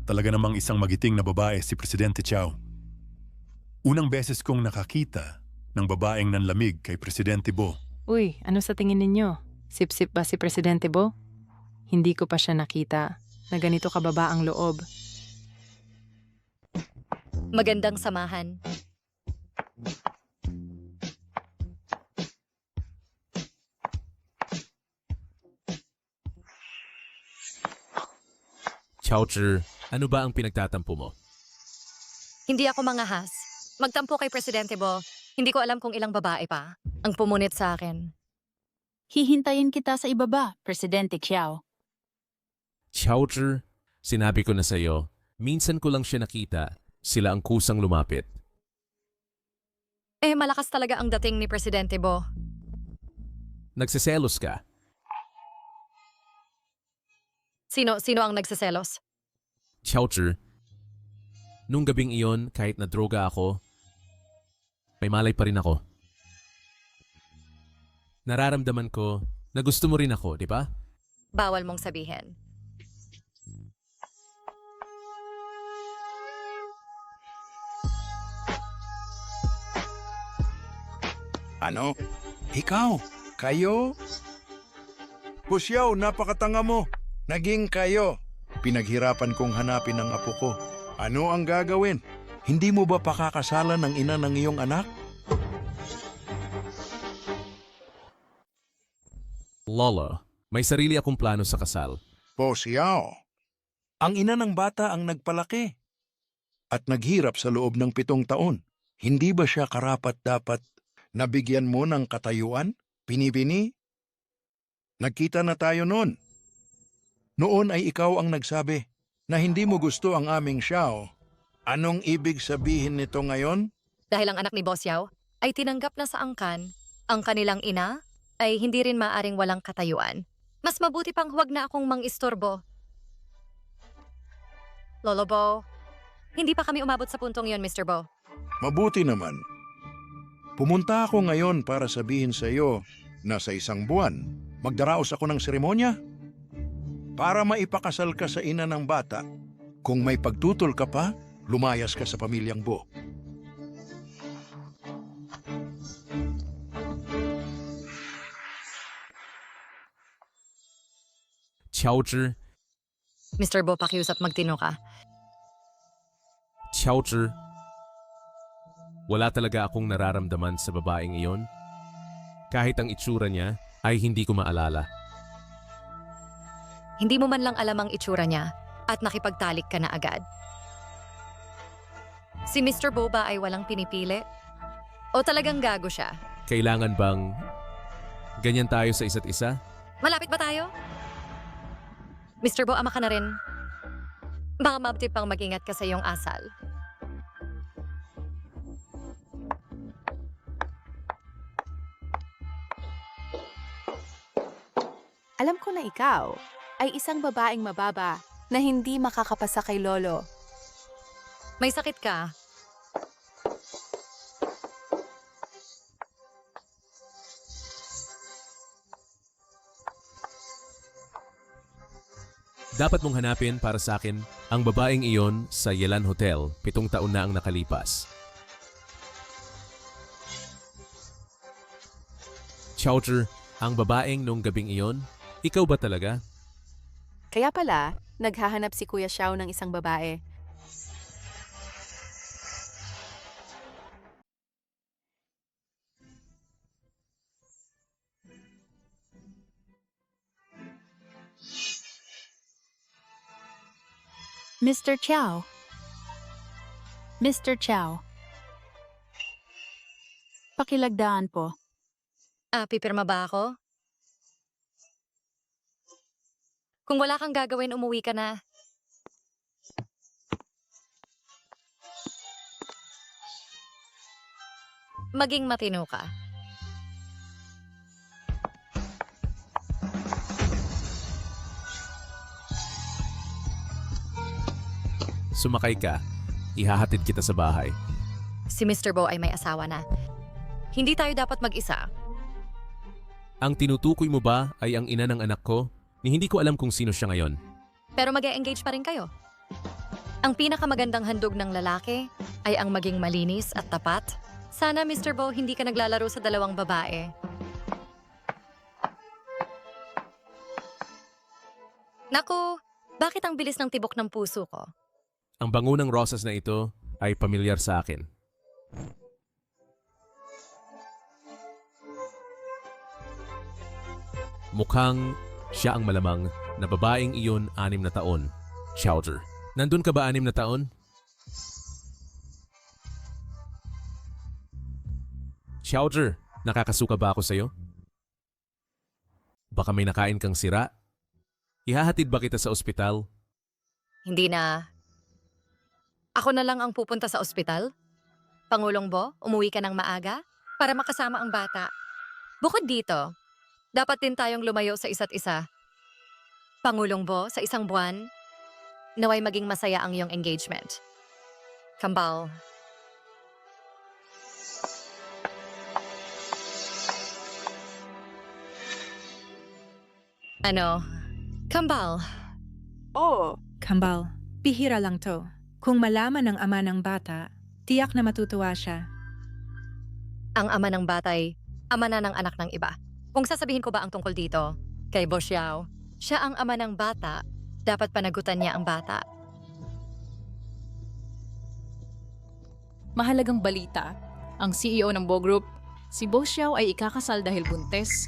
Talaga namang isang magiting na babae si Presidente Xiao. Unang beses kong nakakita ng babaeng nanlamig kay Presidente Bo. Uy, ano sa tingin ninyo? Sip-sip ba si Presidente Bo? Hindi ko pa siya nakita na ganito kababa ang loob. Magandang samahan. Chowcher, ano ba ang pinagtatampo mo? Hindi ako mangahas. Magtampo kay Presidente Bo. Hindi ko alam kung ilang babae pa ang pumunit sa akin. Hihintayin kita sa ibaba, Presidente Xiao. Chowcher, sinabi ko na sa'yo, minsan ko lang siya nakita, sila ang kusang lumapit. Malakas talaga ang dating ni Presidente Bo. Nagsiselos ka. Sino ang nagsiselos? Chowcher, nung gabing iyon, kahit na droga ako, may malay pa rin ako. Nararamdaman ko na gusto mo rin ako, di ba? Bawal mong sabihin. Ano? Ikaw? Kayo? Kusyaw, napakatanga mo. Naging kayo. Pinaghirapan kong hanapin ang apo ko. Ano ang gagawin? Hindi mo ba pakakasalan ng ina ng iyong anak? Lolo, may sarili akong plano sa kasal. Kusyaw. Ang ina ng bata ang nagpalaki. At naghirap sa loob ng 7 taon. Hindi ba siya karapat-dapat nabigyan mo ng katayuan? Pinibini? Nagkita na tayo noon. Noon ay ikaw ang nagsabi na hindi mo gusto ang aming Xiao. Anong ibig sabihin nito ngayon? Dahil ang anak ni Boss Yao ay tinanggap na sa angkan, ang kanilang ina ay hindi rin maaring walang katayuan. Mas mabuti pang huwag na akong mang-istorbo. Lolo Bo, hindi pa kami umabot sa puntong yon, Mr. Bo. Mabuti naman. Pumunta ako ngayon para sabihin sa iyo na sa 1 buwan, magdaraos ako ng seremonya. Para maipakasal ka sa ina ng bata, kung may pagtutol ka pa, lumayas ka sa pamilyang Bo. Chowcher, Mr. Bo, pakiusap magtino ka. Chowcher, wala talaga akong nararamdaman sa babaeng iyon. Kahit ang itsura niya ay hindi ko maalala. Hindi mo man lang alam ang itsura niya at nakipagtalik ka na agad. Si Mr. Bo ba ay walang pinipili? O talagang gago siya? Kailangan bang ganyan tayo sa isa't isa? Malapit ba tayo? Mr. Bo, ama ka na rin. Baka mabuti pang mag-ingat ka sa iyong asal. Alam ko na ikaw ay isang babaeng mababa na hindi makakapasa kay Lolo. May sakit ka? Dapat mong hanapin para sa akin ang babaeng iyon sa Yelan Hotel 7 taon na ang nakalipas. Chowcher, ang babaeng nung gabing iyon, ikaw ba talaga? Kaya pala, naghahanap si Kuya Xiao ng isang babae. Mr. Chow. Mr. Chow. Pakilagdaan po. Pipirma ba ako? Kung wala kang gagawin, umuwi ka na. Maging matino ka. Sumakay ka, ihahatid kita sa bahay. Si Mr. Bo ay may asawa na. Hindi tayo dapat mag-isa. Ang tinutukoy mo ba ay ang ina ng anak ko? Ni hindi ko alam kung sino siya ngayon. Pero mag-e-engage pa rin kayo. Ang pinakamagandang handog ng lalaki ay ang maging malinis at tapat. Sana, Mr. Bo, hindi ka naglalaro sa 2 babae. Naku, bakit ang bilis ng tibok ng puso ko? Ang bango ng rosas na ito ay pamilyar sa akin. Mukhang siya ang malamang na babaeng iyon 6 na taon. Chowder, nandun ka ba 6 na taon? Chowder, nakakasuka ba ako sa'yo? Baka may nakain kang sira? Ihahatid ba kita sa ospital? Hindi na. Ako na lang ang pupunta sa ospital? Pangulong Bo, umuwi ka ng maaga para makasama ang bata. Bukod dito, dapat din tayong lumayo sa isa't isa. Pangulong Bo, sa isang buwan, naway maging masaya ang iyong engagement. Kambal. Ano? Kambal. Oo. Kambal, bihira lang to. Kung malaman ng ama ng bata, tiyak na matutuwa siya. Ang ama ng batay, ama na ng anak ng iba. Kung sasabihin ko ba ang tungkol dito, kay Bo Xiao, siya ang ama ng bata, dapat panagutan niya ang bata. Mahalagang balita, ang CEO ng Bo Group, si Bo Xiao ay ikakasal dahil buntis.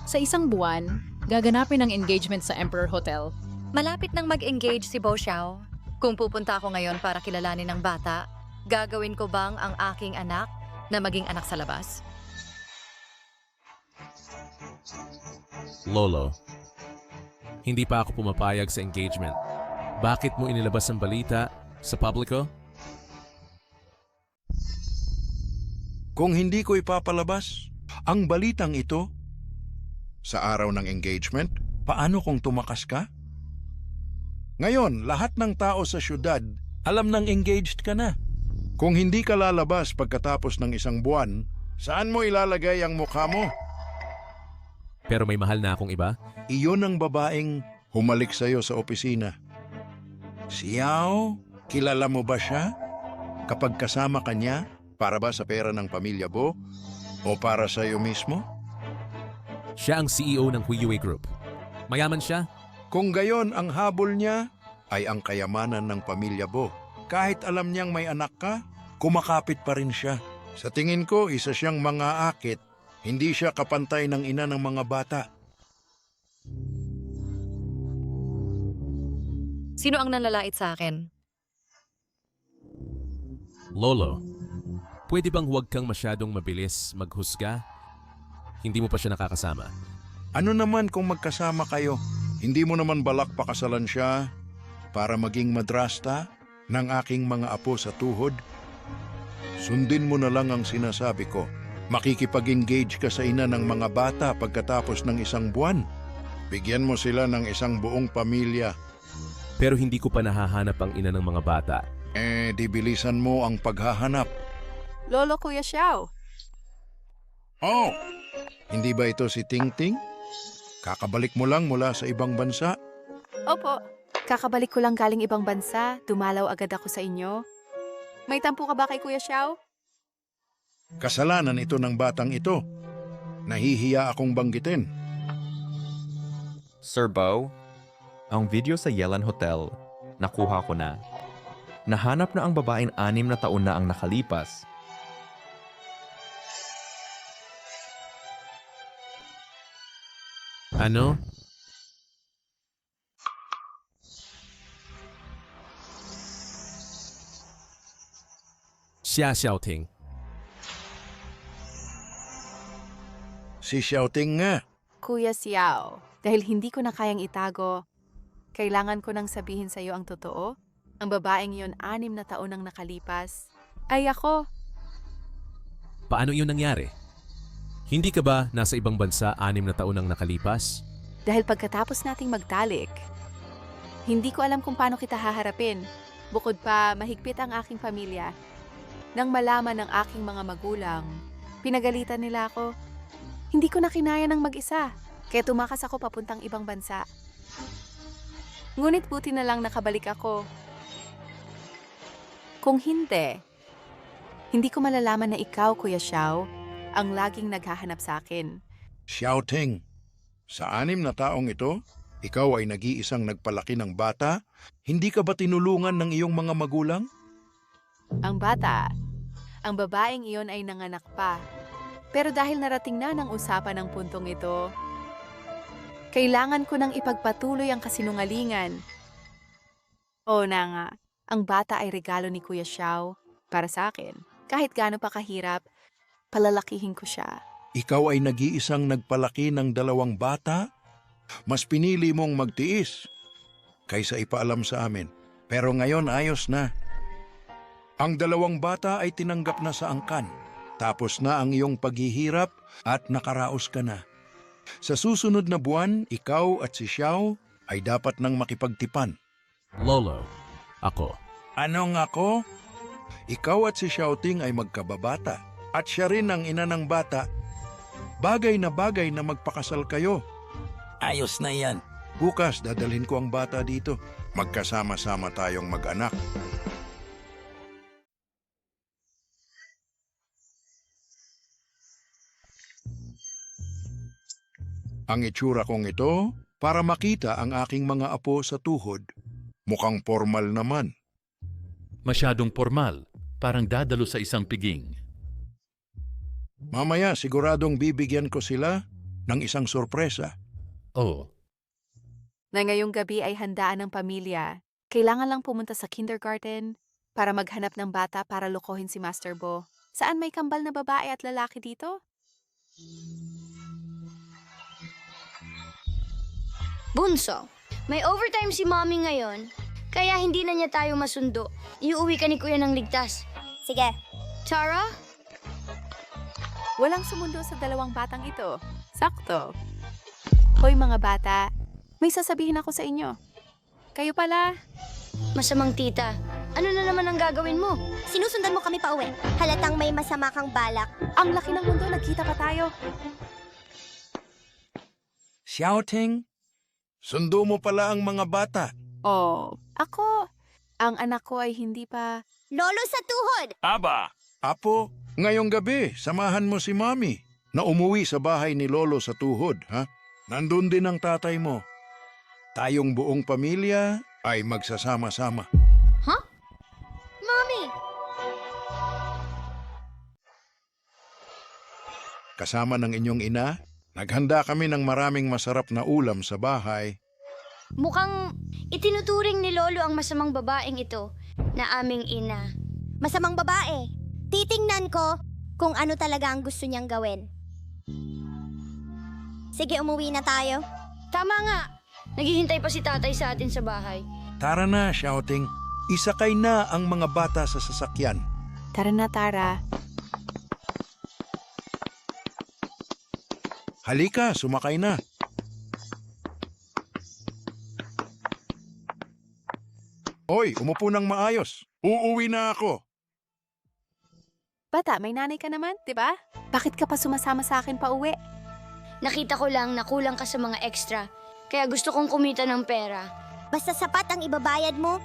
Sa isang buwan, gaganapin ang engagement sa Emperor Hotel. Malapit nang mag-engage si Bo Xiao. Kung pupunta ako ngayon para kilalanin ng bata, gagawin ko bang ang aking anak na maging anak sa labas? Lolo, hindi pa ako pumapayag sa engagement. Bakit mo inilabas ang balita sa publiko? Kung hindi ko ipapalabas ang balitang ito sa araw ng engagement, paano kung tumakas ka? Ngayon, lahat ng tao sa syudad alam nang engaged ka na. Kung hindi ka lalabas pagkatapos ng isang buwan, saan mo ilalagay ang mukha mo? Pero may mahal na akong iba? Iyon ang babaeng humalik sa'yo sa opisina. Xiao, kilala mo ba siya? Kapag kasama ka niya, para ba sa pera ng pamilya Bo o para sa'yo mismo? Siya ang CEO ng Huiyue Group. Mayaman siya. Kung gayon ang habol niya ay ang kayamanan ng pamilya Bo. Kahit alam niyang may anak ka, kumakapit pa rin siya. Sa tingin ko, isa siyang mga akit. Hindi siya kapantay ng ina ng mga bata. Sino ang nanlalait sa akin? Lolo, pwede bang huwag kang masyadong mabilis maghusga? Hindi mo pa siya nakakasama. Ano naman kung magkasama kayo? Hindi mo naman balak pakasalan siya para maging madrasta ng aking mga apo sa tuhod? Sundin mo na lang ang sinasabi ko. Makikipag-engage ka sa ina ng mga bata pagkatapos ng isang buwan. Bigyan mo sila ng isang buong pamilya. Pero hindi ko pa nahahanap ang ina ng mga bata. Di bilisan mo ang paghahanap. Lolo Kuya Xiao. Oh! Hindi ba ito si Ting Ting? Kakabalik mo lang mula sa ibang bansa? Opo. Kakabalik ko lang galing ibang bansa. Dumalaw agad ako sa inyo. May tampo ka ba kay Kuya Xiao? Kasalanan ito ng batang ito. Nahihiya akong banggitin. Sir Bo, ang video sa Yelan Hotel, nakuha ko na. Nahanap na ang babaeng 6 na taon na ang nakalipas. Ano? Xia Xiaoting. Si Xiaoting nga. Kuya Xiao, dahil hindi ko na kayang itago, kailangan ko nang sabihin sa iyo ang totoo. Ang babaeng yon 6 na taon nang nakalipas ay ako. Paano iyon nangyari? Hindi ka ba nasa ibang bansa 6 na taon nang nakalipas? Dahil pagkatapos nating magtalik, hindi ko alam kung paano kita haharapin. Bukod pa, mahigpit ang aking pamilya. Nang malaman ng aking mga magulang, pinagalitan nila ako. Hindi ko na kinaya ng mag-isa, kaya tumakas ako papuntang ibang bansa. Ngunit buti na lang nakabalik ako. Kung hindi ko malalaman na ikaw, Kuya Xiao, ang laging naghahanap sa akin. Xiaoting, sa 6 na taong ito, ikaw ay nag-iisang nagpalaki ng bata? Hindi ka ba tinulungan ng iyong mga magulang? Ang bata, ang babaeng iyon ay nanganak pa. Pero dahil narating na ng usapan ng puntong ito, kailangan ko nang ipagpatuloy ang kasinungalingan. Oo na nga, ang bata ay regalo ni Kuya Xiao para sa akin. Kahit gaano pa kahirap, palalakihin ko siya. Ikaw ay nag-iisang nagpalaki ng 2 bata? Mas pinili mong magtiis kaysa ipaalam sa amin. Pero ngayon ayos na. Ang 2 bata ay tinanggap na sa angkan. Tapos na ang iyong paghihirap at nakaraos ka na. Sa susunod na buwan, ikaw at si Xiao ay dapat nang makipagtipan. Lolo, ako. Anong ako? Ikaw at si Xiaoting ay magkababata. At siya rin ang ina ng bata. Bagay na magpakasal kayo. Ayos na yan. Bukas dadalhin ko ang bata dito. Magkasama-sama tayong mag-anak. Ang itsura kong ito, para makita ang aking mga apo sa tuhod. Mukhang formal naman. Masyadong formal, parang dadalo sa isang piging. Mamaya siguradong bibigyan ko sila ng isang sorpresa. Oh, Na ngayong gabi ay handaan ng pamilya. Kailangan lang pumunta sa kindergarten para maghanap ng bata para lokohin si Master Bo. Saan may kambal na babae at lalaki dito? Bunso, may overtime si Mommy ngayon, kaya hindi na niya tayo masundo. Iuwi ka ni Kuya ng ligtas. Sige. Tara? Walang sumundo sa 2 batang ito. Sakto. Hoy mga bata, may sasabihin ako sa inyo. Kayo pala. Masamang tita, ano na naman ang gagawin mo? Sinusundan mo kami pa uwi. Halatang may masama kang balak. Ang laki ng mundo, nagkita pa tayo. Xiaoting, sundo mo pala ang mga bata. Oh, ako. Ang anak ko ay hindi pa... Lolo sa tuhod! Aba! Apo, ngayong gabi, samahan mo si Mami na umuwi sa bahay ni Lolo sa tuhod, ha? Nandun din ang tatay mo. Tayong buong pamilya ay magsasama-sama. Ha? Mommy! Kasama ng inyong ina, naghanda kami ng maraming masarap na ulam sa bahay. Mukhang itinuturing ni Lolo ang masamang babaeng ito na aming ina. Masamang babae. Titingnan ko kung ano talaga ang gusto niyang gawin. Sige, umuwi na tayo. Tama nga. Naghihintay pa si tatay sa atin sa bahay. Tara na, Xiaoting. Isakay na ang mga bata sa sasakyan. Tara na, Tara. Halika, sumakay na. Hoy, umupo ng maayos. Uuwi na ako. Bata, may nanay ka naman, di ba? Bakit ka pa sumasama sa akin pa uwi? Nakita ko lang na kulang ka sa mga extra, kaya gusto kong kumita ng pera. Basta sapat ang ibabayad mo,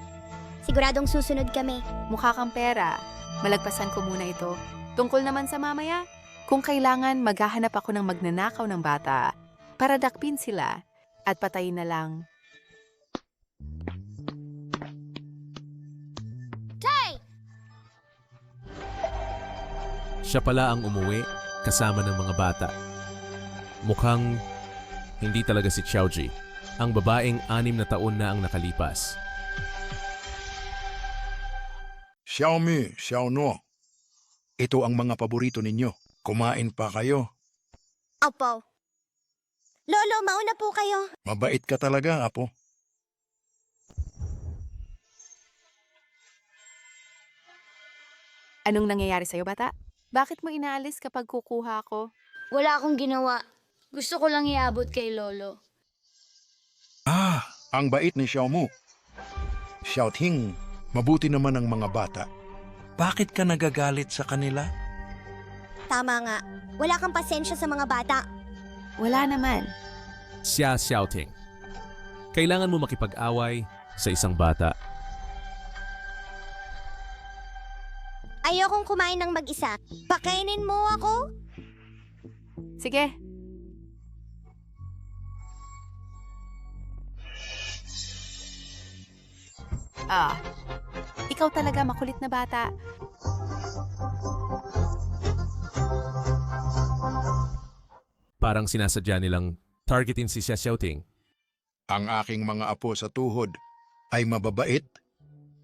siguradong susunod kami. Mukha kang pera. Malagpasan ko muna ito. Tungkol naman sa mamaya, kung kailangan maghahanap ako ng magnanakaw ng bata para dakpin sila at patayin na lang. Tay! Siya pala ang umuwi kasama ng mga bata. Mukhang hindi talaga si Xiaoji, ang babaeng 6 na taon na ang nakalipas. Xiaomi, Xiaonuo. Ito ang mga paborito ninyo. Kumain pa kayo. Opo. Lolo, mauna po kayo. Mabait ka talaga, Apo. Anong nangyayari sa'yo, bata? Bakit mo inaalis kapag kukuha ako? Wala akong ginawa. Gusto ko lang iabot kay Lolo. Ah, ang bait ni Xiaomu. Xiaoting, mabuti naman ang mga bata. Bakit ka nagagalit sa kanila? Tama nga. Wala kang pasensya sa mga bata. Wala naman. Siya Xiaoting. Kailangan mo makipag-away sa isang bata. Ayokong kumain ng mag-isa. Pakainin mo ako? Sige. Ah, ikaw talaga makulit na bata. Parang sinasadya nilang targetin si Xia Xiaoting. Ang aking mga apo sa tuhod ay mababait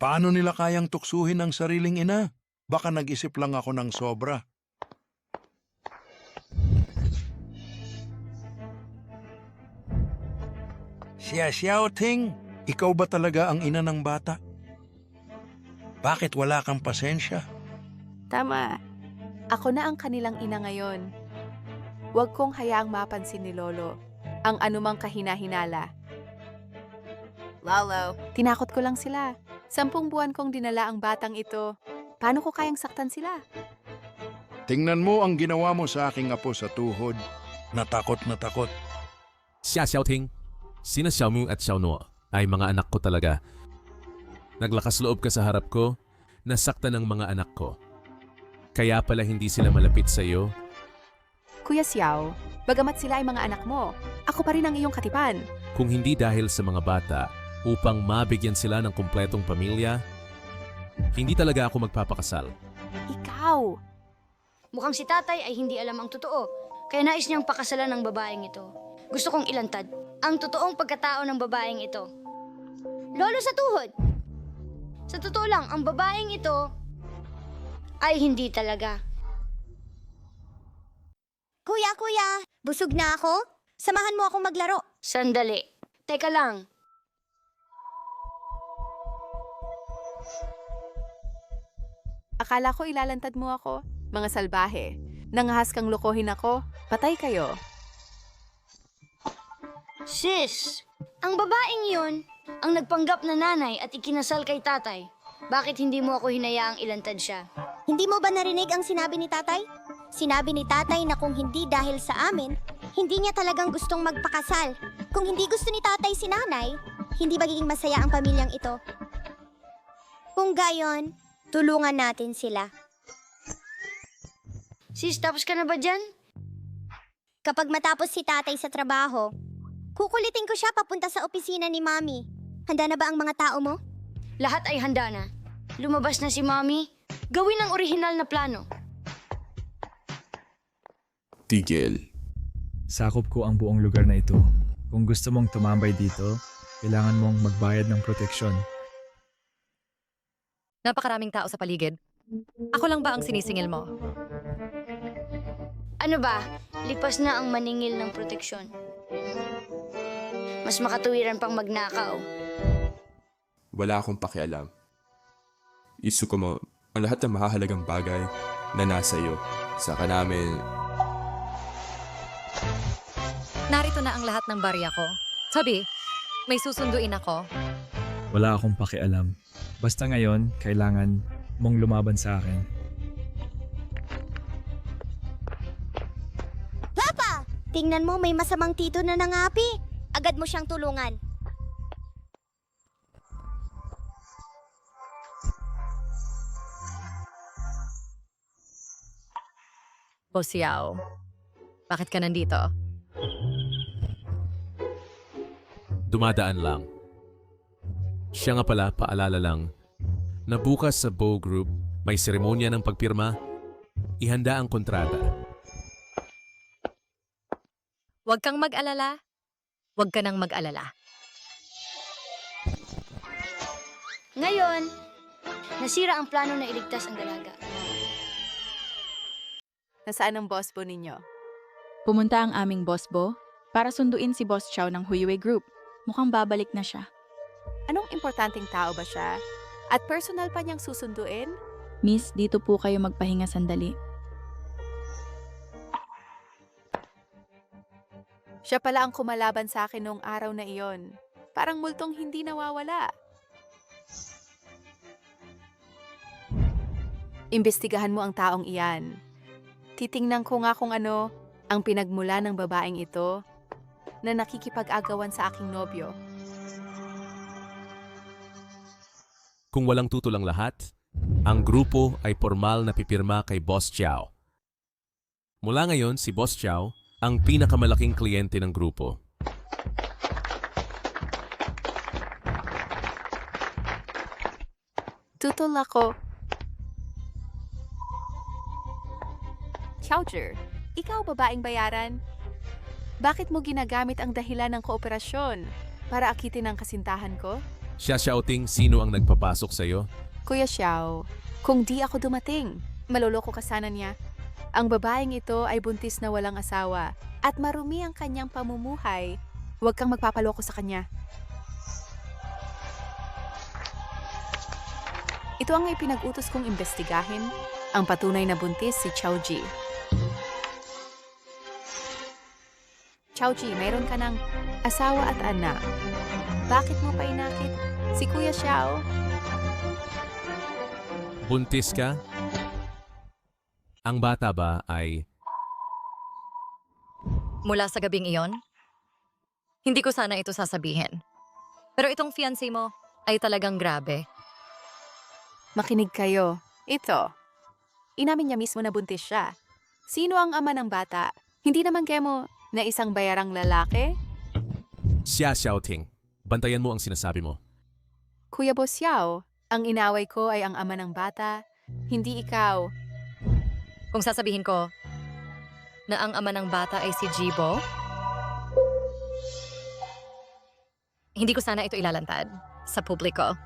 Paano nila kayang tuksuhin ang sariling ina? Baka nag-isip lang ako ng sobra. Xiao Ting, ikaw ba talaga ang ina ng bata? Bakit wala kang pasensya? Tama. Ako na ang kanilang ina ngayon. Huwag kong hayaang mapansin ni Lolo ang anumang kahina-hinala. Lolo, tinakot ko lang sila. 10 buwan kong dinala ang batang ito. Paano ko kayang saktan sila? Tingnan mo ang ginawa mo sa aking apo sa tuhod. Natakot na takot. Xia Xiaoting, sina Xiaomu at Xiaonuo ay mga anak ko talaga. Naglakas loob ka sa harap ko, nasaktan ng mga anak ko. Kaya pala hindi sila malapit sa iyo. Kuya Xiao, bagamat sila ay mga anak mo, ako pa rin ang iyong katipan. Kung hindi dahil sa mga bata, upang mabigyan sila ng kumpletong pamilya, hindi talaga ako magpapakasal. Ikaw! Mukhang si tatay ay hindi alam ang totoo, kaya nais niyang pakasalan ng babaeng ito. Gusto kong ilantad ang totoong pagkatao ng babaeng ito. Lolo sa tuhod! Sa totoo lang, ang babaeng ito ay hindi talaga. Kuya, busog na ako? Samahan mo akong maglaro. Sandali. Teka lang. Akala ko ilalantad mo ako. Mga salbahe. Nangahas kang lokohin ako. Patay kayo. Sis, ang babaeng yun ang nagpanggap na nanay at ikinasal kay tatay. Bakit hindi mo ako hinayaang ilantad siya? Hindi mo ba narinig ang sinabi ni tatay? Sinabi ni tatay na kung hindi dahil sa amin, hindi niya talagang gustong magpakasal. Kung hindi gusto ni tatay si nanay, hindi magiging masaya ang pamilyang ito. Kung gayon, tulungan natin sila. Sis, tapos ka na ba dyan? Kapag matapos si tatay sa trabaho, kukulitin ko siya papunta sa opisina ni Mami. Handa na ba ang mga tao mo? Lahat ay handa na. Lumabas na si Mami. Gawin ang orihinal na plano. Tigil. Sakop ko ang buong lugar na ito. Kung gusto mong tumambay dito, kailangan mong magbayad ng proteksyon. Napakaraming tao sa paligid. Ako lang ba ang sinisingil mo? Ano ba? Lipas na ang maningil ng proteksyon. Mas makatuwiran pang magnakaw. Wala akong pakialam. Isuko mo ang lahat ng mahahalagang bagay na nasa iyo. Saka namin... Narito na ang lahat ng barya ko. Sabi, may susunduin ako. Wala akong pakialam. Basta ngayon, kailangan mong lumaban sa akin. Papa! Tingnan mo, may masamang tito na nangapi. Agad mo siyang tulungan. Boss Yao, bakit ka nandito? Dumadaan lang. Siya nga pala, paalala lang, na bukas sa Bow Group may seremonya ng pagpirma, ihanda ang kontrata. Huwag kang mag-alala. Huwag ka nang mag-alala. Ngayon, nasira ang plano na iligtas ang dalaga. Nasaan ang boss bo ninyo? Pumunta ang aming boss Bo para sunduin si Boss Chow ng Huiwei Group. Mukhang babalik na siya. Anong importanteng tao ba siya? At personal pa niyang susunduin? Miss, dito po kayo magpahinga sandali. Siya pala ang kumalaban sa akin noong araw na iyon. Parang multong hindi nawawala. Imbestigahan mo ang taong iyan. Titingnan ko nga kung ano ang pinagmula ng babaeng ito na nakikipag-agawan sa aking nobyo. Kung walang tutulang lahat, ang grupo ay formal na pipirma kay Boss Chow. Mula ngayon, si Boss Chow ang pinakamalaking kliyente ng grupo. Tutol ako. Chowder, ikaw babaeng bayaran? Bakit mo ginagamit ang dahilan ng kooperasyon para akitin ang kasintahan ko? Siya shouting, sino ang nagpapasok sa'yo? Kuya Xiao, kung di ako dumating, maloloko ka sana niya. Ang babaeng ito ay buntis na walang asawa at marumi ang kanyang pamumuhay. Huwag kang magpapaloko sa kanya. Ito ang ipinag-utos kong imbestigahin. Ang patunay na buntis si Chao Ji. Chao Ji, mayroon ka ng asawa at anak. Bakit mo pa inakit si Kuya Xiao? Buntis ka? Ang bata ba ay... Mula sa gabing iyon, hindi ko sana ito sasabihin. Pero itong fiancé mo ay talagang grabe. Makinig kayo. Ito. Inamin niya mismo na buntis siya. Sino ang ama ng bata? Hindi naman kayo mo na isang bayarang lalaki? Siya shouting. Bantayan mo ang sinasabi mo. Kuya Bo Xiao, ang inaway ko ay ang ama ng bata, hindi ikaw. Kung sasabihin ko na ang ama ng bata ay si Jibo, hindi ko sana ito ilalantad sa publiko.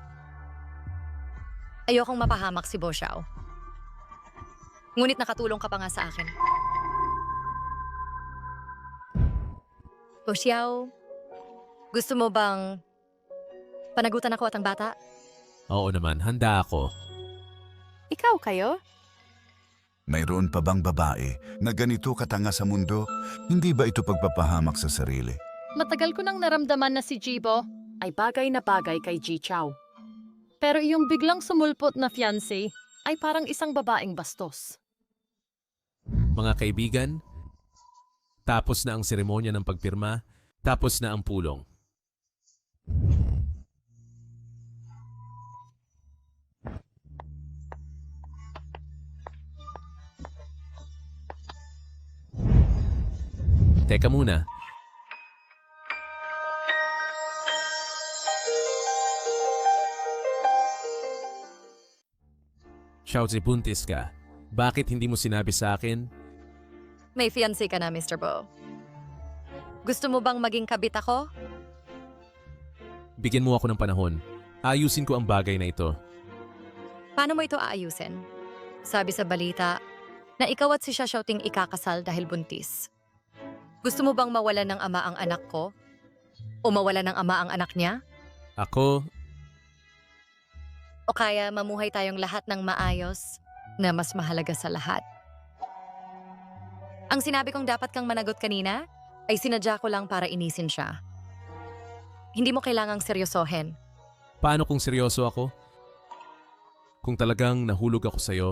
Ayokong mapahamak si Bo Xiao. Ngunit nakatulong ka pa nga sa akin. Bo Xiao, gusto mo bang panagutan ako at ang bata? Oo naman, handa ako. Ikaw kayo? Mayroon pa bang babae na ganito katanga sa mundo? Hindi ba ito pagpapahamak sa sarili? Matagal ko nang naramdaman na si Jibo ay bagay na bagay kay Ji Chao. Pero iyong biglang sumulpot na fiancé ay parang isang babaeng bastos. Mga kaibigan, tapos na ang seremonya ng pagpirma, tapos na ang pulong. Teka muna. Xiaozi, buntis ka. Bakit hindi mo sinabi sa akin? May fiancé ka na, Mr. Bo. Gusto mo bang maging kabit ako? Bigyan mo ako ng panahon. Ayusin ko ang bagay na ito. Paano mo ito aayusin? Sabi sa balita na ikaw at si Xiaoting ikakasal dahil buntis. Gusto mo bang mawalan ng ama ang anak ko? O mawalan ng ama ang anak niya? Ako, O kaya mamuhay tayong lahat ng maayos na mas mahalaga sa lahat? Ang sinabi kong dapat kang managot kanina ay sinadya ko lang para inisin siya. Hindi mo kailangang seryosohin. paano kung seryoso ako? Kung talagang nahulog ako sa'yo,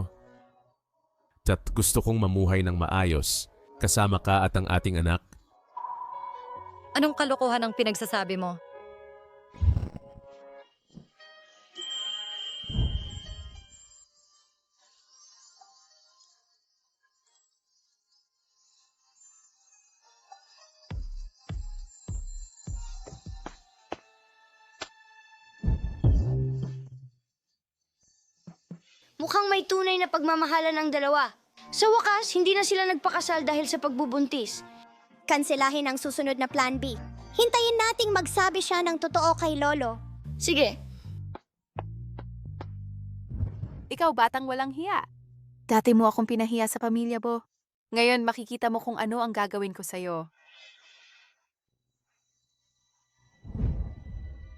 at gusto kong mamuhay ng maayos, kasama ka at ang ating anak, Anong kalokohan ang pinagsasabi mo? Mukhang may tunay na pagmamahalan ang dalawa. Sa wakas, hindi na sila nagpakasal dahil sa pagbubuntis. Kanselahin ang susunod na plan B. Hintayin nating magsabi siya ng totoo kay Lolo. Sige. Ikaw batang walang hiya. Dati mo akong pinahiya sa pamilya, Bo. Ngayon makikita mo kung ano ang gagawin ko sa'yo.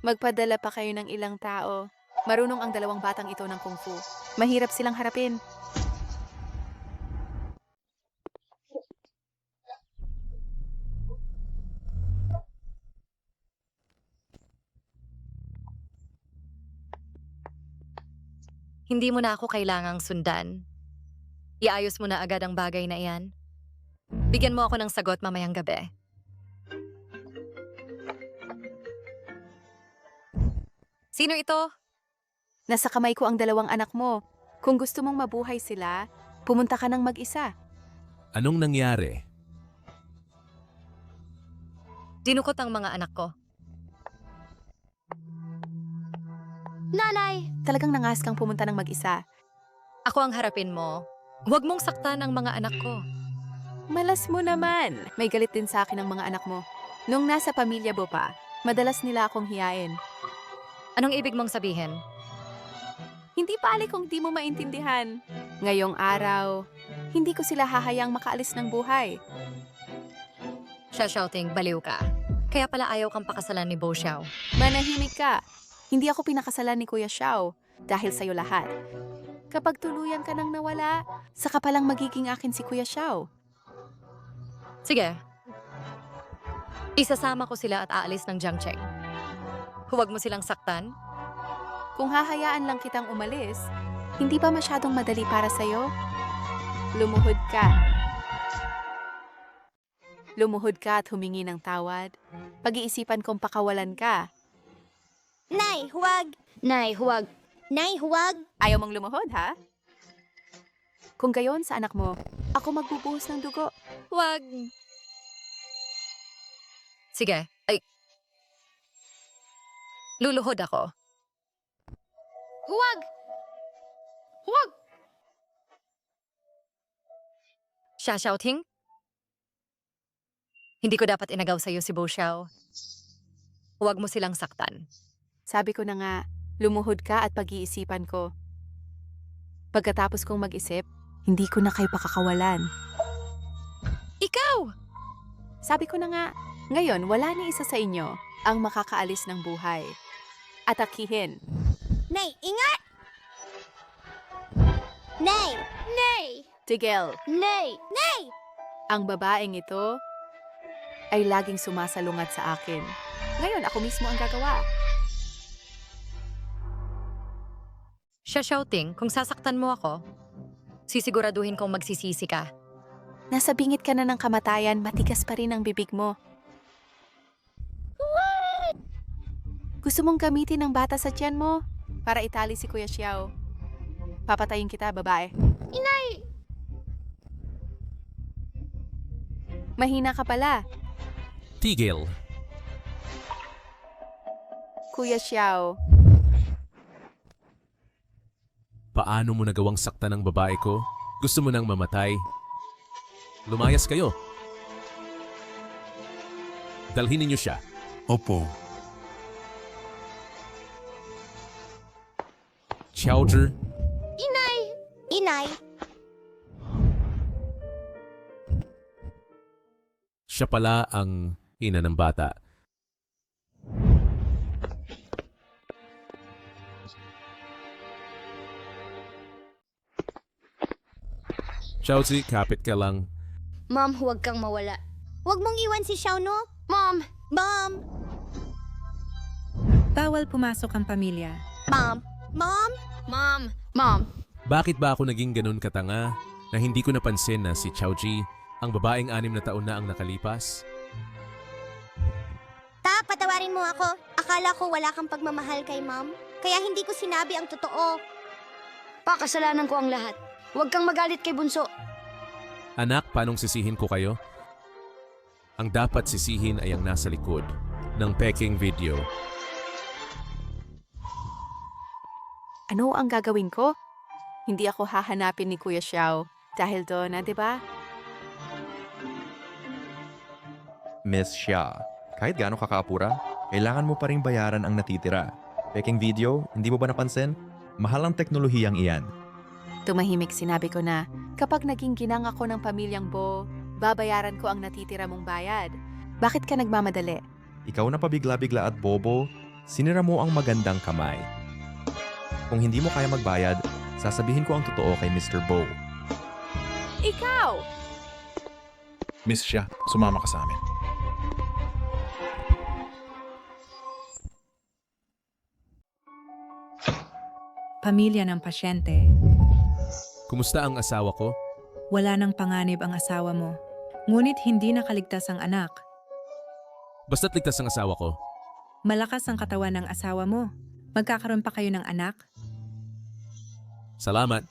Magpadala pa kayo ng ilang tao. Marunong ang dalawang batang ito ng kung fu. Mahirap silang harapin. Hindi mo na ako kailangang sundan. Iayos mo na agad ang bagay na iyan. Bigyan mo ako ng sagot mamayang gabi. Sino ito? Nasa kamay ko ang dalawang anak mo. Kung gusto mong mabuhay sila, pumunta ka ng mag-isa. anong nangyari? Dinukot ang mga anak ko. Nanay! Talagang nangas kang pumunta ng mag-isa. Ako ang harapin mo. Huwag mong saktan ang mga anak ko. Malas mo naman. May galit din sa akin ang mga anak mo. Nung nasa pamilya mo pa, madalas nila akong hiyain. Anong ibig mong sabihin? Hindi bali kung di mo maintindihan. Ngayong araw, hindi ko sila hahayang makaalis ng buhay. Siya shouting, baliw ka. Kaya pala ayaw kang pakasalan ni Bo Xiao. Manahimik ka. Hindi ako pinakasalan ni Kuya Xiao dahil sa'yo lahat. Kapag tuluyan ka nang nawala, saka palang magiging akin si Kuya Xiao. Sige. Isasama ko sila at aalis ng Jiangcheng. Huwag mo silang saktan. Kung hahayaan lang kitang umalis, hindi ba masyadong madali para sa'yo? Lumuhod ka. Lumuhod ka at humingi ng tawad. Pag-iisipan kong pakawalan ka. Nay, huwag! Nay, huwag. Nay, huwag! Ayaw mong lumuhod, ha? Kung gayon sa anak mo, ako magbubuhos ng dugo. Huwag. Sige, ay... Luluhod ako. Huwag! Huwag! Xia Xiaoting? Hindi ko dapat inagaw sa'yo si Bo Xiao. Huwag mo silang saktan. Sabi ko na nga, lumuhod ka at pag-iisipan ko. Pagkatapos kong mag-isip, hindi ko na kayo pakakawalan. Ikaw! Sabi ko na nga, ngayon wala ni isa sa inyo ang makakaalis ng buhay. Atakihin. Nay, ingat! Nay! Nay! Tigil. Nay! Nay! Ang babaeng ito ay laging sumasalungat sa akin. Ngayon, ako mismo ang gagawa. Xia Xiaoting, kung sasaktan mo ako, sisiguraduhin kong magsisisi ka. Nasa bingit ka na ng kamatayan, matigas pa rin ang bibig mo. Gusto mong gamitin ang bata sa tiyan mo para itali si Kuya Xiao. Papatayin kita, babae. Inay! Mahina ka pala. Tigil. Kuya Xiao. Paano mo nagawang saktan ng babae ko? Gusto mo nang mamatay? Lumayas kayo. Dalhin ninyo siya. Opo. Chowder, Inay! Inay! siya pala ang ina ng bata. Chowzi, kapit ka lang. Mom, huwag kang mawala. Huwag mong iwan si Xiao, no? Mom! Mom! Bawal pumasok ang pamilya. Mom! Mom! Mom! Mom! Bakit ba ako naging ganun katanga na hindi ko napansin na si Chowji, ang babaeng 6 na taon na ang nakalipas? Ta, patawarin mo ako. Akala ko wala kang pagmamahal kay Mom. Kaya hindi ko sinabi ang totoo. Pakasalanan ko ang lahat. Huwag kang magalit kay Bunso. Anak, paanong sisihin ko kayo? Ang dapat sisihin ay ang nasa likod ng Peking video. Ano ang gagawin ko? Hindi ako hahanapin ni Kuya Xiao dahil doon, di ba? Miss Xia, kahit gaano ka kaapura, kailangan mo pa ring bayaran ang natitira. Peking video, hindi mo ba napansin? Mahal ang teknolohiyang iyan. Tumahimik, sinabi ko na, kapag naging ginang ako ng pamilyang Bo, babayaran ko ang natitira mong bayad. Bakit ka nagmamadali? Ikaw na pabigla-bigla at bobo, sinira mo ang magandang kamay. Kung hindi mo kaya magbayad, sasabihin ko ang totoo kay Mr. Bo. Ikaw! Miss Xia, sumama ka sa amin. Pamilya ng pasyente. Kumusta ang asawa ko? Wala nang panganib ang asawa mo. Ngunit hindi nakaligtas ang anak. Basta't ligtas ang asawa ko. Malakas ang katawan ng asawa mo. Magkakaroon pa kayo ng anak? Salamat.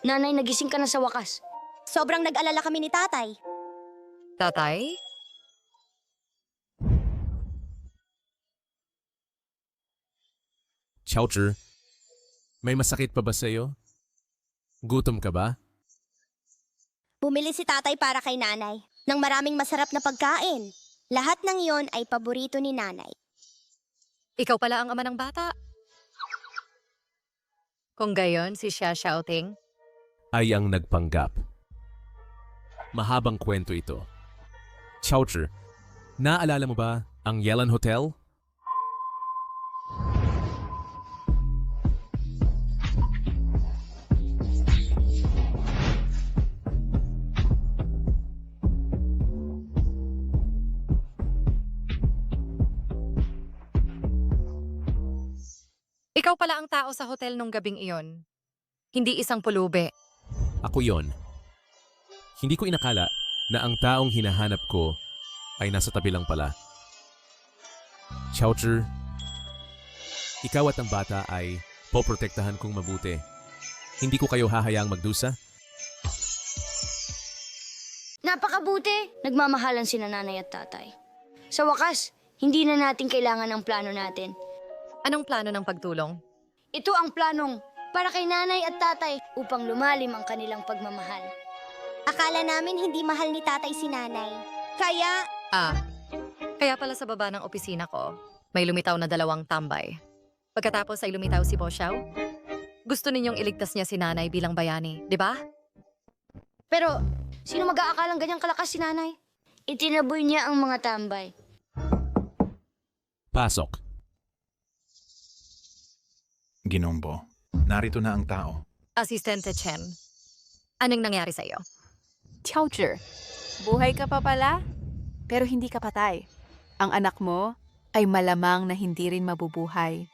Nanay, nagising ka na sa wakas. Sobrang nag-alala kami ni Tatay. Tatay? Chowder, may masakit pa ba sa'yo? Gutom ka ba? Bumili si Tatay para kay Nanay ng maraming masarap na pagkain. Lahat ng iyon ay paborito ni nanay. Ikaw pala ang ama ng bata. Kung gayon, si Xia Xiaoting, Ay ang nagpanggap. Mahabang kwento ito. Chowcher, naalala mo ba ang Yelan Hotel? ikaw pala ang tao sa hotel nung gabing iyon. Hindi isang pulubi. Ako yon. Hindi ko inakala na ang taong hinahanap ko ay nasa tabi lang pala. Chowcher, ikaw at ang bata ay poprotektahan kong mabuti. Hindi ko kayo hahayaang magdusa. Napakabuti! Nagmamahalan sina nanay at tatay. Sa wakas, hindi na natin kailangan ang plano natin. Anong plano ng pagtulong? Ito ang planong para kay nanay at tatay upang lumalim ang kanilang pagmamahal. Akala namin hindi mahal ni tatay si nanay. Kaya... Kaya pala sa baba ng opisina ko, may lumitaw na 2 tambay. Pagkatapos ay lumitaw si Bo Xiao. Gusto ninyong iligtas niya si nanay bilang bayani, di ba? Pero, sino mag-aakalang ganyang kalakas si nanay? Itinaboy niya ang mga tambay. Pasok. Ginombo, narito na ang tao. Asistente Chen, anong nangyari sa'yo? Chowcher, buhay ka pa pala? Pero hindi ka patay. Ang anak mo ay malamang na hindi rin mabubuhay.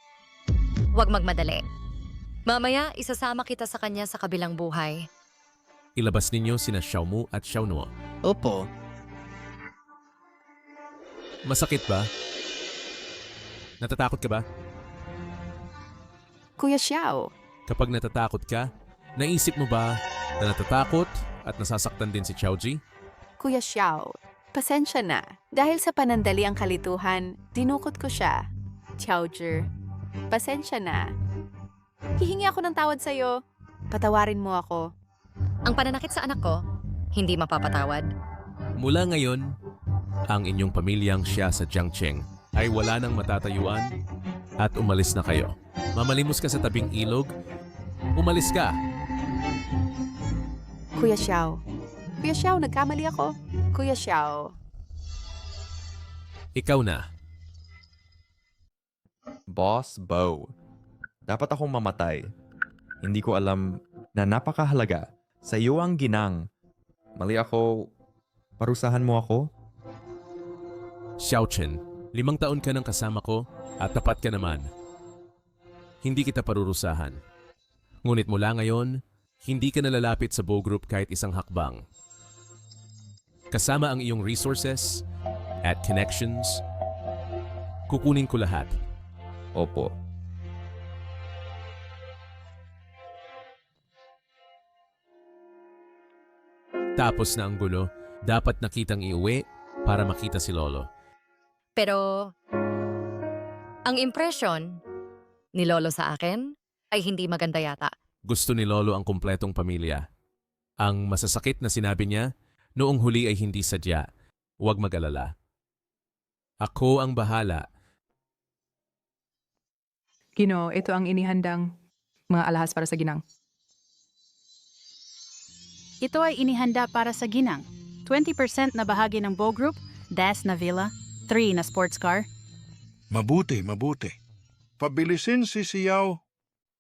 Huwag magmadali. Mamaya, isasama kita sa kanya sa kabilang buhay. Ilabas ninyo sina Xiaomu at Xiaonuo. Opo. Masakit ba? Natatakot ka ba? Kuya Xiao, Kapag natatakot ka, naisip mo ba na natatakot at nasasaktan din si Xiaoji? Kuya Xiao, pasensya na. Dahil sa panandali ang kalituhan, dinukot ko siya. Chowcher, pasensya na. Hihingi ako ng tawad sa'yo. Patawarin mo ako. Ang pananakit sa anak ko, hindi mapapatawad. Mula ngayon, ang inyong pamilyang siya sa Jiangcheng ay wala nang matatayuan at umalis na kayo. Mamalimos ka sa tabing ilog, umalis ka. Kuya Xiao. Kuya Xiao, nagkamali ako. Kuya Xiao. Ikaw na. Boss Bo, dapat akong mamatay. Hindi ko alam na napakahalaga. Sa iyo ang ginang. Mali ako. Parusahan mo ako? Xiaochen, 5 taon ka nang kasama ko at tapat ka naman. Hindi kita parurusahan. Ngunit mula ngayon, hindi ka nalalapit sa Bo Group kahit isang hakbang. Kasama ang iyong resources at connections, kukunin ko lahat. Opo. Tapos na ang gulo, dapat nakitang iuwi para makita si Lolo. Pero, ang impression ni Lolo sa akin ay hindi maganda yata. Gusto ni Lolo ang kumpletong pamilya. Ang masasakit na sinabi niya, noong huli ay hindi sadya. Huwag mag-alala. Ako ang bahala. Gino, ito ang inihandang mga alahas para sa ginang. Ito ay inihanda para sa ginang. 20% na bahagi ng Bo Group, das na villa, 3 na sports car. Mabuti, mabuti. Pabilisin si Xiao,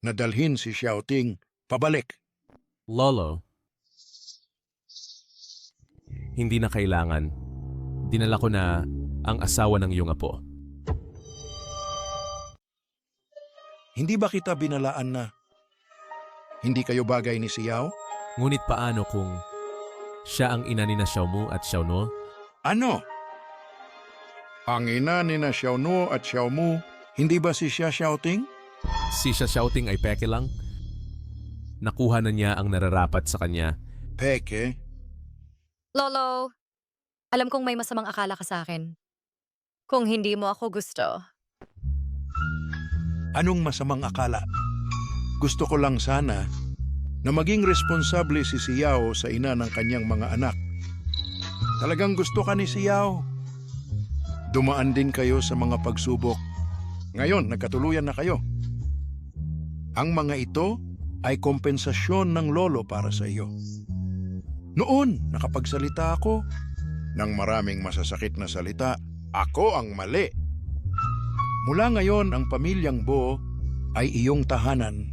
nadalhin si Xiaoting pabalik. Lolo, hindi na kailangan. Dinala ko na ang asawa ng iyong apo. Hindi ba kita binalaan na hindi kayo bagay ni Xiao? Ngunit paano kung siya ang ina ni na Xiaomu at Xiaonuo? Ano? Ang ina ni na Xiaonuo at Xiaomu, hindi ba si Xia Xiaoting? Si Xia Xiaoting ay peke lang. Nakuha na niya ang nararapat sa kanya. Peke? Lolo, alam kong may masamang akala ka sa akin. Kung hindi mo ako gusto. Anong masamang akala? Gusto ko lang sana na maging responsable si Xiao sa ina ng kanyang mga anak. Talagang gusto ka ni Xiao. Dumaan din kayo sa mga pagsubok. Ngayon, nagkatuluyan na kayo. Ang mga ito ay kompensasyon ng lolo para sa iyo. Noon, nakapagsalita ako ng maraming masasakit na salita. Ako ang mali. Mula ngayon, ang pamilyang Bo ay iyong tahanan.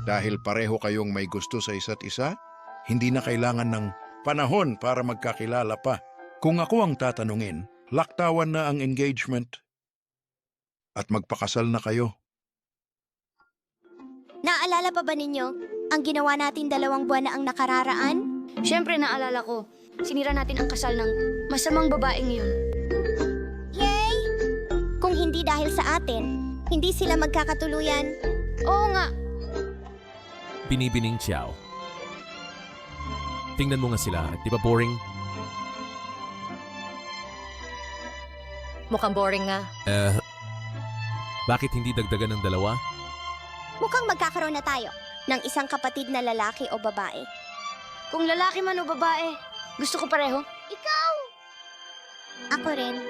Dahil pareho kayong may gusto sa isa't isa, hindi na kailangan ng panahon para magkakilala pa. Kung ako ang tatanungin, laktawan na ang engagement at magpakasal na kayo. Naalala pa ba ninyo ang ginawa natin 2 buwan na ang nakararaan? Siyempre naalala ko, sinira natin ang kasal ng masamang babaeng yun. Yay! Kung hindi dahil sa atin, hindi sila magkakatuluyan. Oo nga. Binibining Xiao. Tingnan mo nga sila, di ba boring? Mukhang boring nga. Bakit hindi dagdagan ng 2? Mukhang magkakaroon na tayo ng isang kapatid na lalaki o babae. Kung lalaki man o babae, gusto ko pareho. Ikaw! Ako rin.